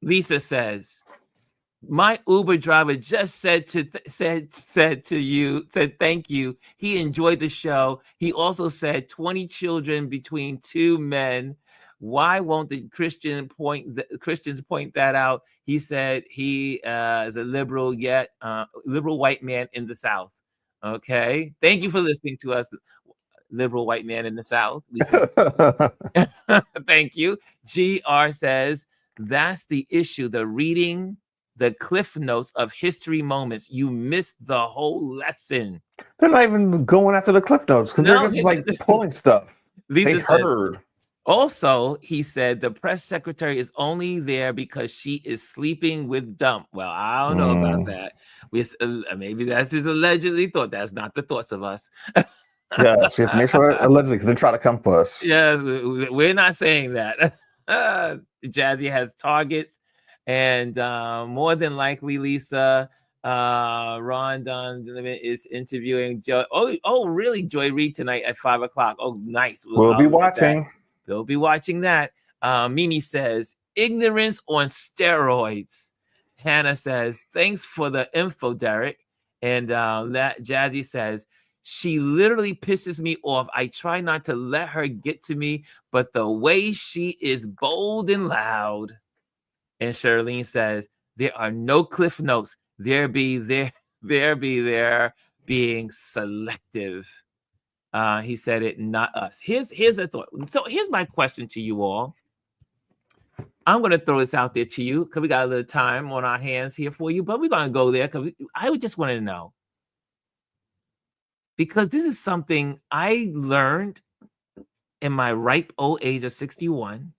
Lisa says, my Uber driver just said thank you. He enjoyed the show. He also said 20 children between two men. Why won't the Christians point that out? He said he is a liberal, yet liberal white man in the South. Okay. Thank you for listening to us, liberal white man in the South. Thank you. GR says, that's the issue. The reading the cliff notes of history moments. You missed the whole lesson. They're not even going after the cliff notes because they're just like pulling stuff. They heard. Also, he said the press secretary is only there because she is sleeping with Dump. Well, I don't know about that. Maybe that's his allegedly thought. That's not the thoughts of us. Yes, we have to make sure allegedly because they try to come for us. Yeah, we're not saying that. Jazzy has targets, and more than likely, Lisa, Ron Donovan is interviewing Joy. Oh, really? Joy Reid tonight at 5:00. Oh, nice. We'll be watching. We'll be watching that. Mimi says, ignorance on steroids. Hannah says, thanks for the info, Derek. And Jazzy says, she literally pisses me off. I try not to let her get to me, but the way she is bold and loud. And Charlene says, there are no cliff notes. They're being selective. He said it, not us. Here's a thought. So here's my question to you all. I'm going to throw this out there to you because we got a little time on our hands here for you, but we're going to go there because I would just want to know. Because this is something I learned in my ripe old age of 61.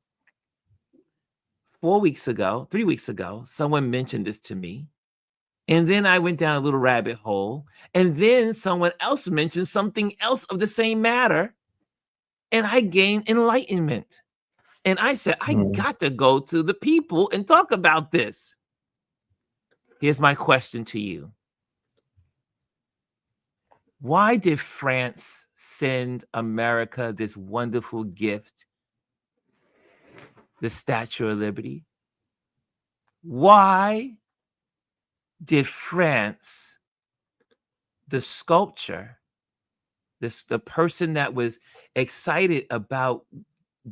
3 weeks ago, someone mentioned this to me. And then I went down a little rabbit hole. And then someone else mentioned something else of the same matter. and I gained enlightenment. And I said, I got to go to the people and talk about this. Here's my question to you. Why did France send America this wonderful gift, the Statue of Liberty? Why did France, the sculptor, the person that was excited about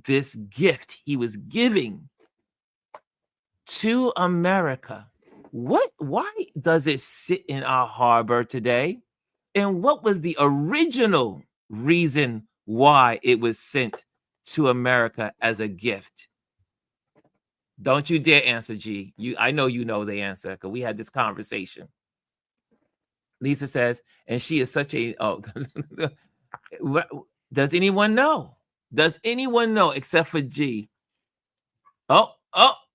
this gift he was giving to America, why does it sit in our harbor today? And what was the original reason why it was sent to America as a gift? Don't you dare answer, G. I know you know the answer because we had this conversation. Lisa says, and she is such a, does anyone know? Does anyone know except for G? Oh,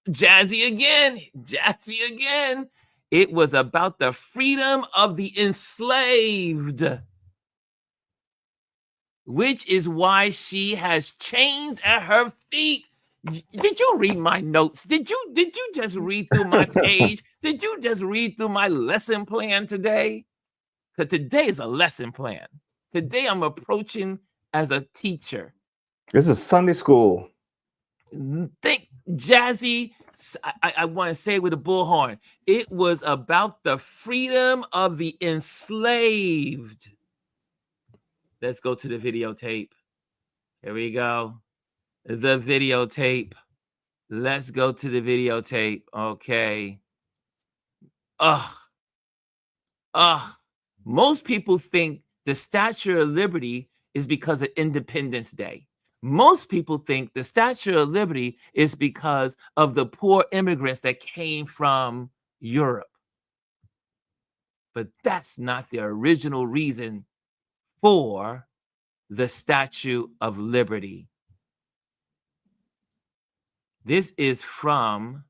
Jazzy again. Jazzy again. It was about the freedom of the enslaved, which is why she has chains at her feet. Did you read my notes? Did you just read through my page? Did you just read through my lesson plan today? Because today is a lesson plan. Today I'm approaching as a teacher. This is Sunday school. Think, Jazzy, I want to say with a bullhorn, it was about the freedom of the enslaved. Let's go to the videotape. Here we go. The videotape. Let's go to the videotape. Okay. Most people think the Statue of Liberty is because of Independence Day. Most people think the Statue of Liberty is because of the poor immigrants that came from Europe. But that's not the original reason for the Statue of Liberty. This is from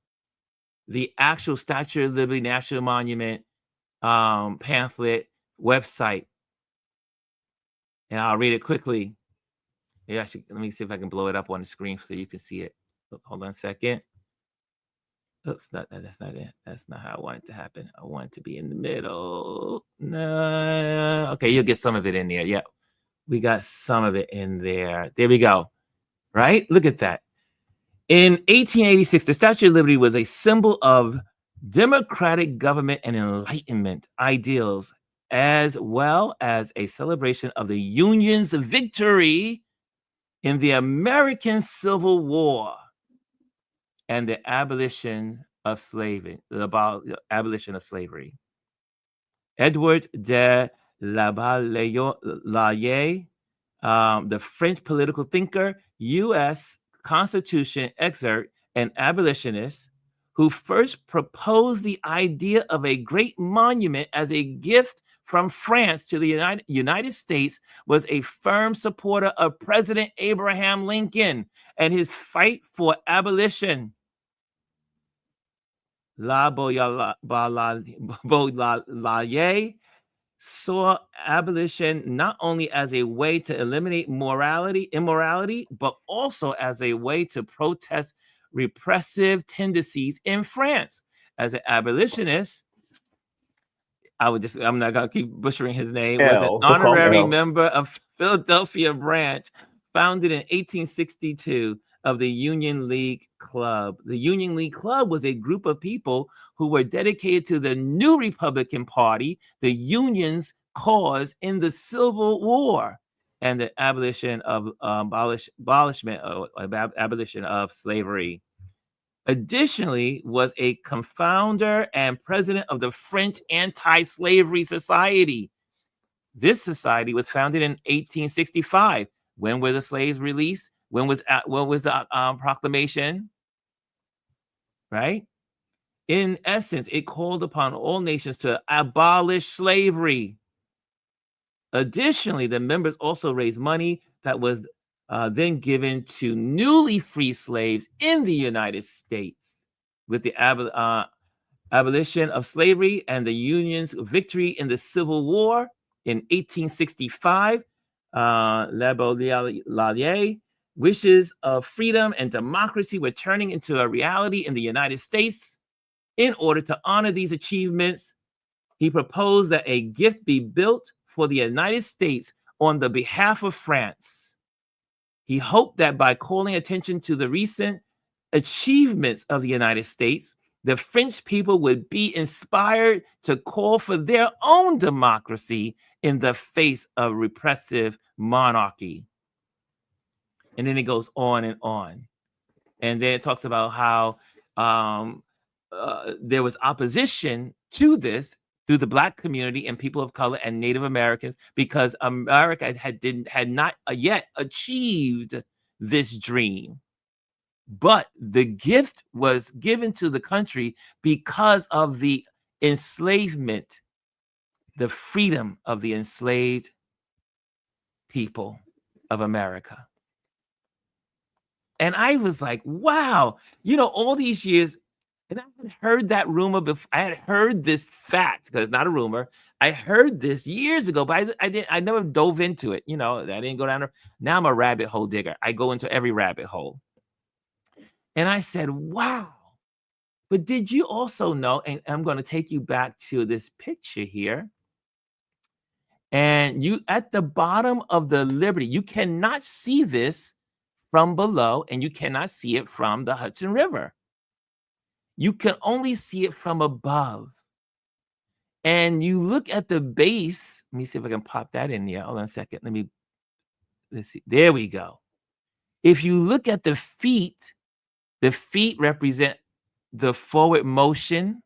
the actual Statue of Liberty National Monument pamphlet website. And I'll read it quickly. Yeah, let me see if I can blow it up on the screen so you can see it. Hold on a second. Oops, that's not it. That's not how I want it to happen. I want it to be in the middle. No. Okay, you'll get some of it in there. Yeah, we got some of it in there. There we go. Right? Look at that. In 1886, the Statue of Liberty was a symbol of democratic government and Enlightenment ideals, as well as a celebration of the Union's victory in the American Civil War and the abolition of slavery. Edward de Lavallee, the French political thinker, U.S. Constitution excerpt, and abolitionist, who first proposed the idea of a great monument as a gift from France to the United States, was a firm supporter of President Abraham Lincoln and his fight for abolition. Lavallee saw abolition not only as a way to eliminate immorality, but also as a way to protest repressive tendencies in France. As an abolitionist, I'm not gonna keep butchering his name. Was an honorary member of Philadelphia branch, founded in 1862 of the Union League Club. The Union League Club was a group of people who were dedicated to the new Republican Party, the Union's cause in the Civil War, and the abolition of abolition of slavery. Additionally, was a confounder and president of the French Anti-Slavery Society. This society was founded in 1865. When were the slaves released? When was the proclamation? Right? In essence, it called upon all nations to abolish slavery. Additionally, the members also raised money that was then given to newly free slaves in the United States. With the abolition of slavery and the Union's victory in the Civil War in 1865, Le Baudelaire, wishes of freedom and democracy were turning into a reality in the United States. In order to honor these achievements, he proposed that a gift be built for the United States on the behalf of France. He hoped that by calling attention to the recent achievements of the United States, the French people would be inspired to call for their own democracy in the face of repressive monarchy. And then it goes on and on. And then it talks about how there was opposition to this through the Black community and people of color and Native Americans, because America had not yet achieved this dream. But the gift was given to the country because of the enslavement, the freedom of the enslaved people of America. And I was like, wow, all these years, and I had heard that rumor before. I had heard this fact, because it's not a rumor. I heard this years ago, but I never dove into it. I didn't go down there. Now I'm a rabbit hole digger. I go into every rabbit hole. And I said, wow. But did you also know, and I'm going to take you back to this picture here. And you, at the bottom of the Liberty, you cannot see this from below, and you cannot see it from the Hudson River. You can only see it from above. And you look at the base. Let me see if I can pop that in there. Hold on a second. Let's see. There we go. If you look at the feet represent the forward motion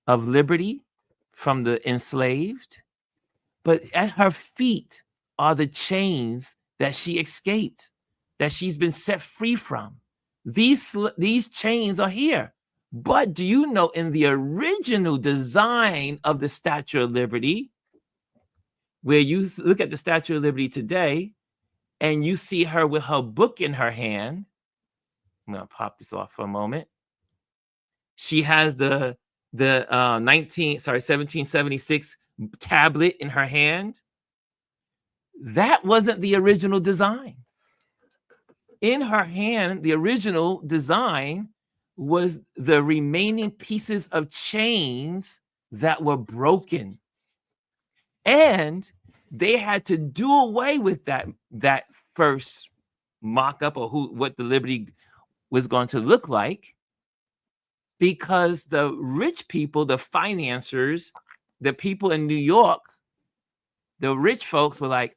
of liberty from the enslaved. But at her feet are the chains that she escaped, that she's been set free from. These chains are here. But do you know, in the original design of the Statue of Liberty, where you look at the Statue of Liberty today, and you see her with her book in her hand, I'm going to pop this off for a moment. She has the 1776 tablet in her hand. That wasn't the original design. In her hand, the original design was the remaining pieces of chains that were broken. And they had to do away with that first mock-up of what the Liberty was going to look like, because the rich people, the financiers, the people in New York, the rich folks were like,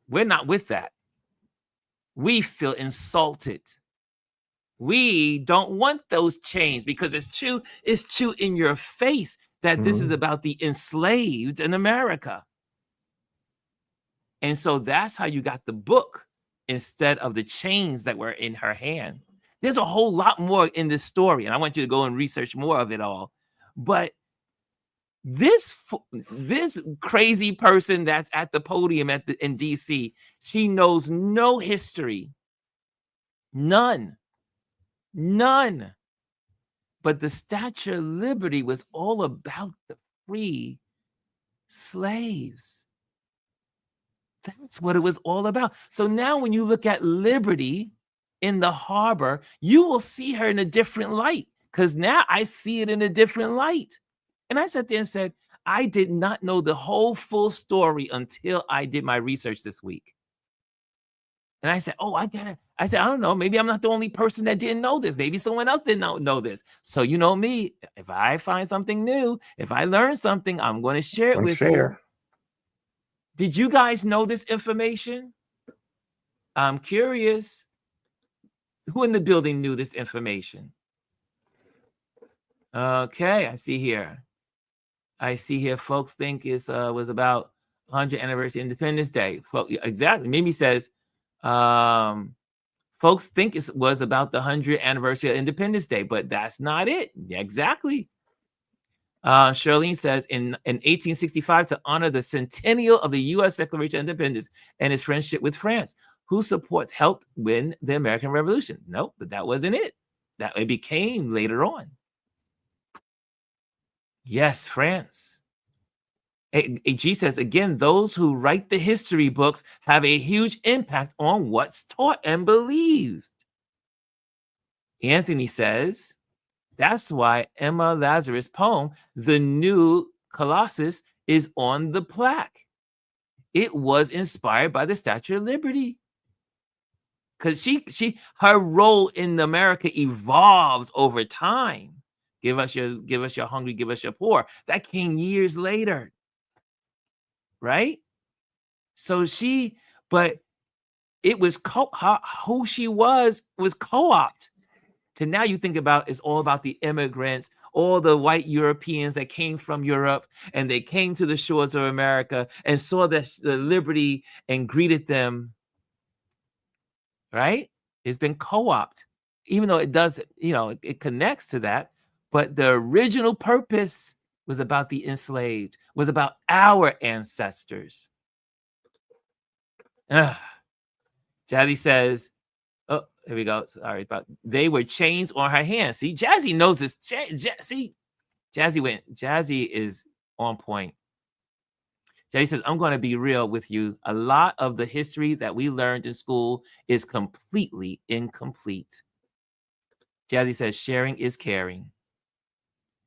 we're not with that. We feel insulted. We don't want those chains, because it's too in your face that this is about the enslaved in America. And so that's how you got the book instead of the chains that were in her hand. There's a whole lot more in this story, and I want you to go and research more of it all. But this crazy person that's at the podium in DC, she knows no history. None. But the Statue of Liberty was all about the free slaves. That's what it was all about. So now when you look at Liberty in the harbor, you will see her in a different light, because now I see it in a different light. And I sat there and said, I did not know the whole full story until I did my research this week. And I said, I don't know, maybe I'm not the only person that didn't know this. Maybe someone else didn't know this. So you know me, if I find something new, if I learn something, I'm going to share it with you. Did you guys know this information? I'm curious. Who in the building knew this information? Okay, I see here. Folks think it was about 100th anniversary of Independence Day. Exactly. Mimi says, folks think it was about the 100th anniversary of Independence Day, but that's not it. Exactly. Charlene says, in 1865, to honor the centennial of the U.S. Declaration of Independence and its friendship with France, whose support helped win the American Revolution. Nope, but that wasn't it. That it became later on. Yes, France. G says, again, those who write the history books have a huge impact on what's taught and believed. Anthony says, that's why Emma Lazarus' poem, The New Colossus, is on the plaque. It was inspired by the Statue of Liberty. Because her role in America evolves over time. Give us your hungry, give us your poor. That came years later. Right? So but it was who she was co-opted. To now you think about it's all about the immigrants, all the white Europeans that came from Europe, and they came to the shores of America and saw the liberty and greeted them. Right? It's been co-opted, even though it does, it connects to that. But the original purpose was about the enslaved, was about our ancestors. Jazzy says, oh, here we go. Sorry about they were chains on her hands. See, Jazzy knows this. See, Jazzy is on point. Jazzy says, I'm going to be real with you. A lot of the history that we learned in school is completely incomplete. Jazzy says, sharing is caring.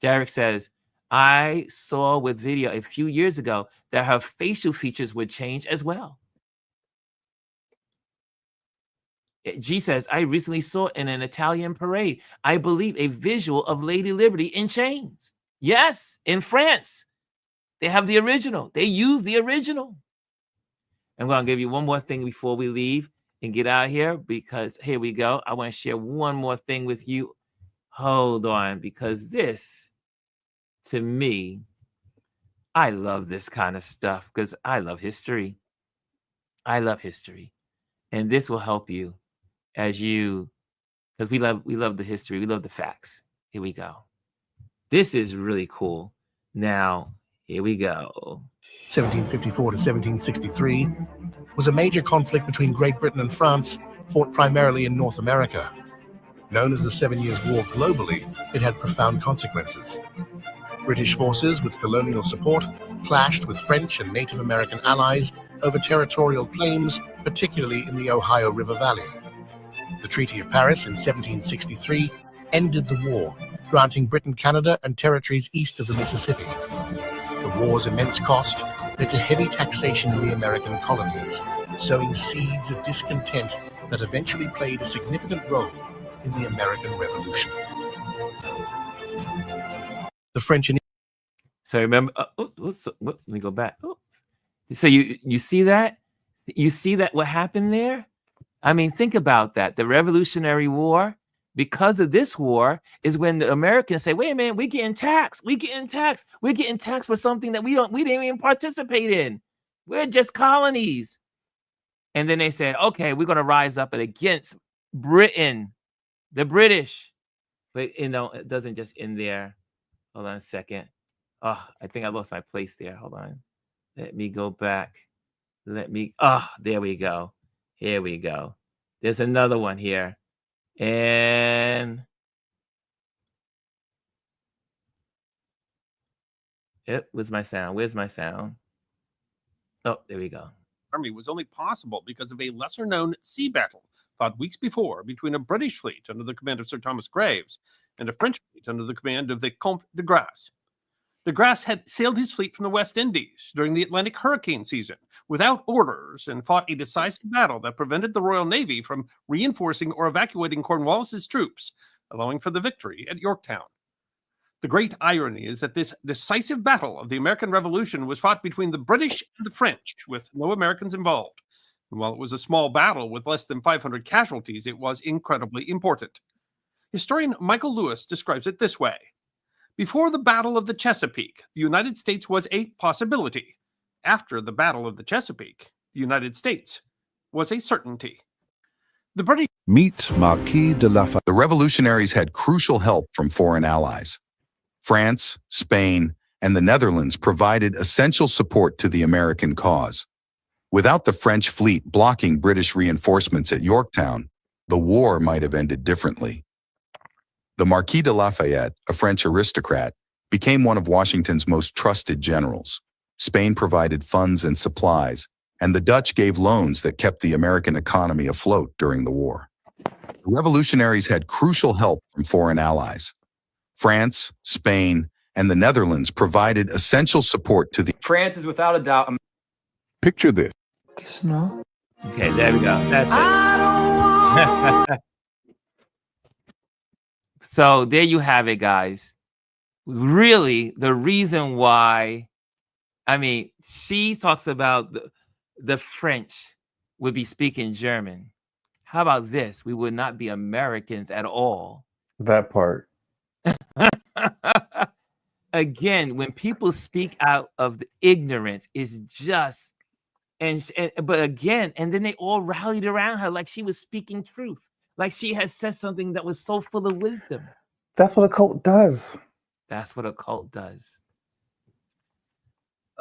Derek says, I saw with video a few years ago that her facial features would change as well. G says, I recently saw in an Italian parade, I believe, a visual of Lady Liberty in chains. Yes, in France. They have the original. They use the original. I'm going to give you one more thing before we leave and get out of here, because here we go. I want to share one more thing with you. Hold on, because this, to me, I love this kind of stuff because I love history. I love history. And this will help you because we love the history. We love the facts. Here we go. This is really cool. Now, here we go. 1754 to 1763 was a major conflict between Great Britain and France, fought primarily in North America. Known as the 7 Years' War globally, it had profound consequences. British forces with colonial support clashed with French and Native American allies over territorial claims, particularly in the Ohio River Valley. The Treaty of Paris in 1763 ended the war, granting Britain Canada and territories east of the Mississippi. The war's immense cost led to heavy taxation in the American colonies, sowing seeds of discontent that eventually played a significant role in the American Revolution. The French and so remember, let me go back. So you see that? You see that what happened there? I mean, think about that. The Revolutionary War, because of this war, is when the Americans say, wait a minute, we're getting taxed. We're getting taxed for something that we didn't even participate in. We're just colonies. And then they said, okay, we're going to rise up against Britain, the British. But, it doesn't just end there. Hold on a second. Oh, I think I lost my place there. Hold on. Let me go back. There we go. Here we go. There's another one here. And where's my sound? Oh, there we go. Army was only possible because of a lesser-known sea battle fought weeks before between a British fleet under the command of Sir Thomas Graves and a French fleet under the command of the Comte de Grasse. De Grasse had sailed his fleet from the West Indies during the Atlantic hurricane season without orders and fought a decisive battle that prevented the Royal Navy from reinforcing or evacuating Cornwallis's troops, allowing for the victory at Yorktown. The great irony is that this decisive battle of the American Revolution was fought between the British and the French, with no Americans involved. And while it was a small battle with less than 500 casualties, it was incredibly important. Historian Michael Lewis describes it this way. Before the Battle of the Chesapeake, the United States was a possibility. After the Battle of the Chesapeake, the United States was a certainty. The British Meet Marquis de Lafayette. The revolutionaries had crucial help from foreign allies. France, Spain, and the Netherlands provided essential support to the American cause. Without the French fleet blocking British reinforcements at Yorktown, the war might have ended differently. The Marquis de Lafayette, a French aristocrat, became one of Washington's most trusted generals. Spain provided funds and supplies, and the Dutch gave loans that kept the American economy afloat during the war. The revolutionaries had crucial help from foreign allies. France, Spain, and the Netherlands provided essential support to the... France is without a doubt... Picture this. Okay, there we go. That's it. So there you have it, guys. Really, the reason why, I mean, she talks about the French would be speaking German. How about this? We would not be Americans at all. That part. Again, when people speak out of the ignorance, it's just, but again, and then they all rallied around her like she was speaking truth, like she had said something that was so full of wisdom. That's what a cult does. That's what a cult does.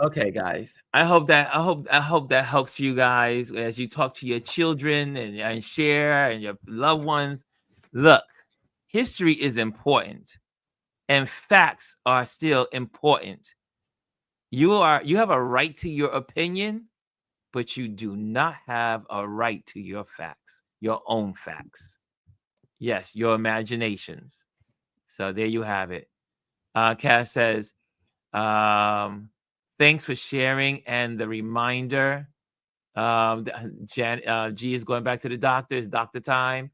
Okay, guys. I hope that helps you guys as you talk to your children and share and your loved ones. Look, history is important, and facts are still important. You have a right to your opinion, but you do not have a right to your facts, your own facts. Yes, your imaginations. So there you have it. Cass says, thanks for sharing and the reminder. G is going back to the doctor. It's doctor time.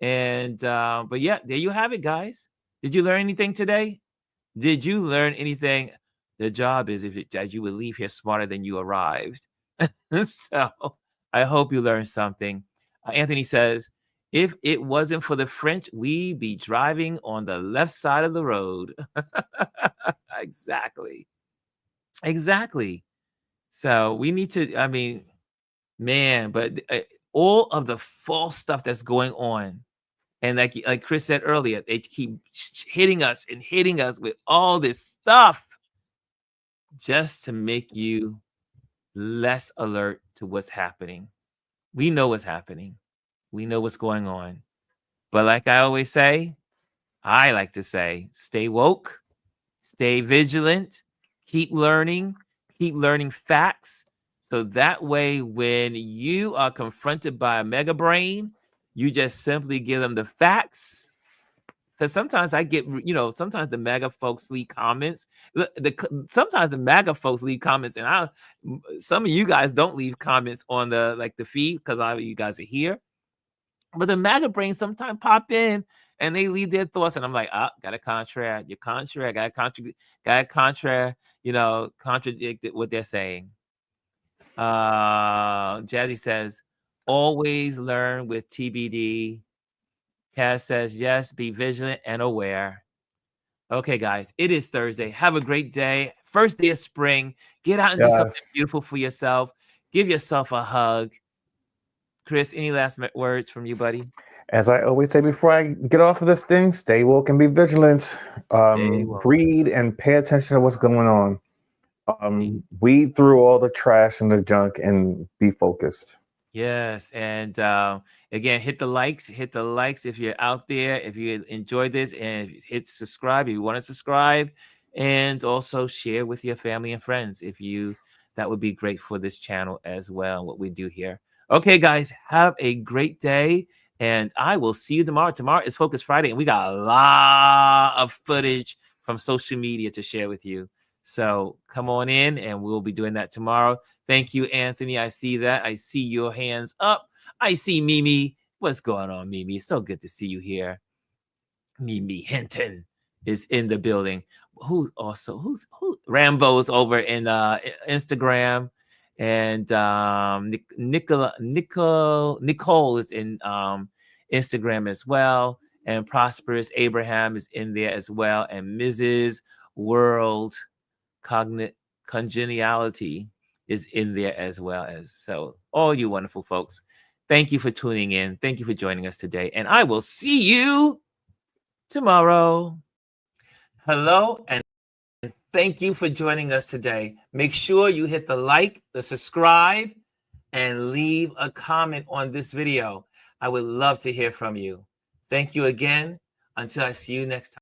And but yeah, there you have it, guys. Did you learn anything today? Did you learn anything? The job is as you would leave here smarter than you arrived. So I hope you learned something. Anthony says, if it wasn't for the French, we'd be driving on the left side of the road. Exactly. So we need to, I mean, man, but all of the false stuff that's going on, and like Chris said earlier, they keep hitting us with all this stuff just to make you less alert to what's happening. We know what's happening. We know what's going on. But like I always say, I like to say, stay woke, stay vigilant, keep learning facts. So that way, when you are confronted by a mega brain, you just simply give them the facts. Because sometimes I get, sometimes the MAGA folks leave comments. Sometimes the MAGA folks leave comments, and some of you guys don't leave comments on the feed because a lot of you guys are here. But the MAGA brains sometimes pop in and they leave their thoughts, and I'm like, got a contrary, you're contrary, got a contrary, contradict what they're saying. Jazzy says, always learn with TBD. Cass says, yes, be vigilant and aware. Okay, guys, it is Thursday. Have a great day. First day of spring. Get out and do something beautiful for yourself. Give yourself a hug. Chris, any last words from you, buddy? As I always say before I get off of this thing, stay woke and be vigilant. Read and pay attention to what's going on. Weed through all the trash and the junk and be focused. Yes, and again, hit the likes if you're out there, if you enjoyed this, and hit subscribe if you want to subscribe, and also share with your family and friends that would be great for this channel as well, what we do here. Okay, guys, have a great day, and I will see you tomorrow. Tomorrow is Focus Friday, and we got a lot of footage from social media to share with you. So come on in, and we'll be doing that tomorrow. Thank you, Anthony. I see that. I see your hands up. I see Mimi. What's going on, Mimi? It's so good to see you here. Mimi Hinton is in the building. Who? Rambo's over in Instagram, and Nicole is in Instagram as well, and Prosperous Abraham is in there as well, and Mrs. World Congeniality is in there as well. So all you wonderful folks, thank you for tuning in. Thank you for joining us today, and I will see you tomorrow. Hello, and thank you for joining us today. Make sure you hit the like, the subscribe, and leave a comment on this video. I would love to hear from you. Thank you again. Until I see you next time.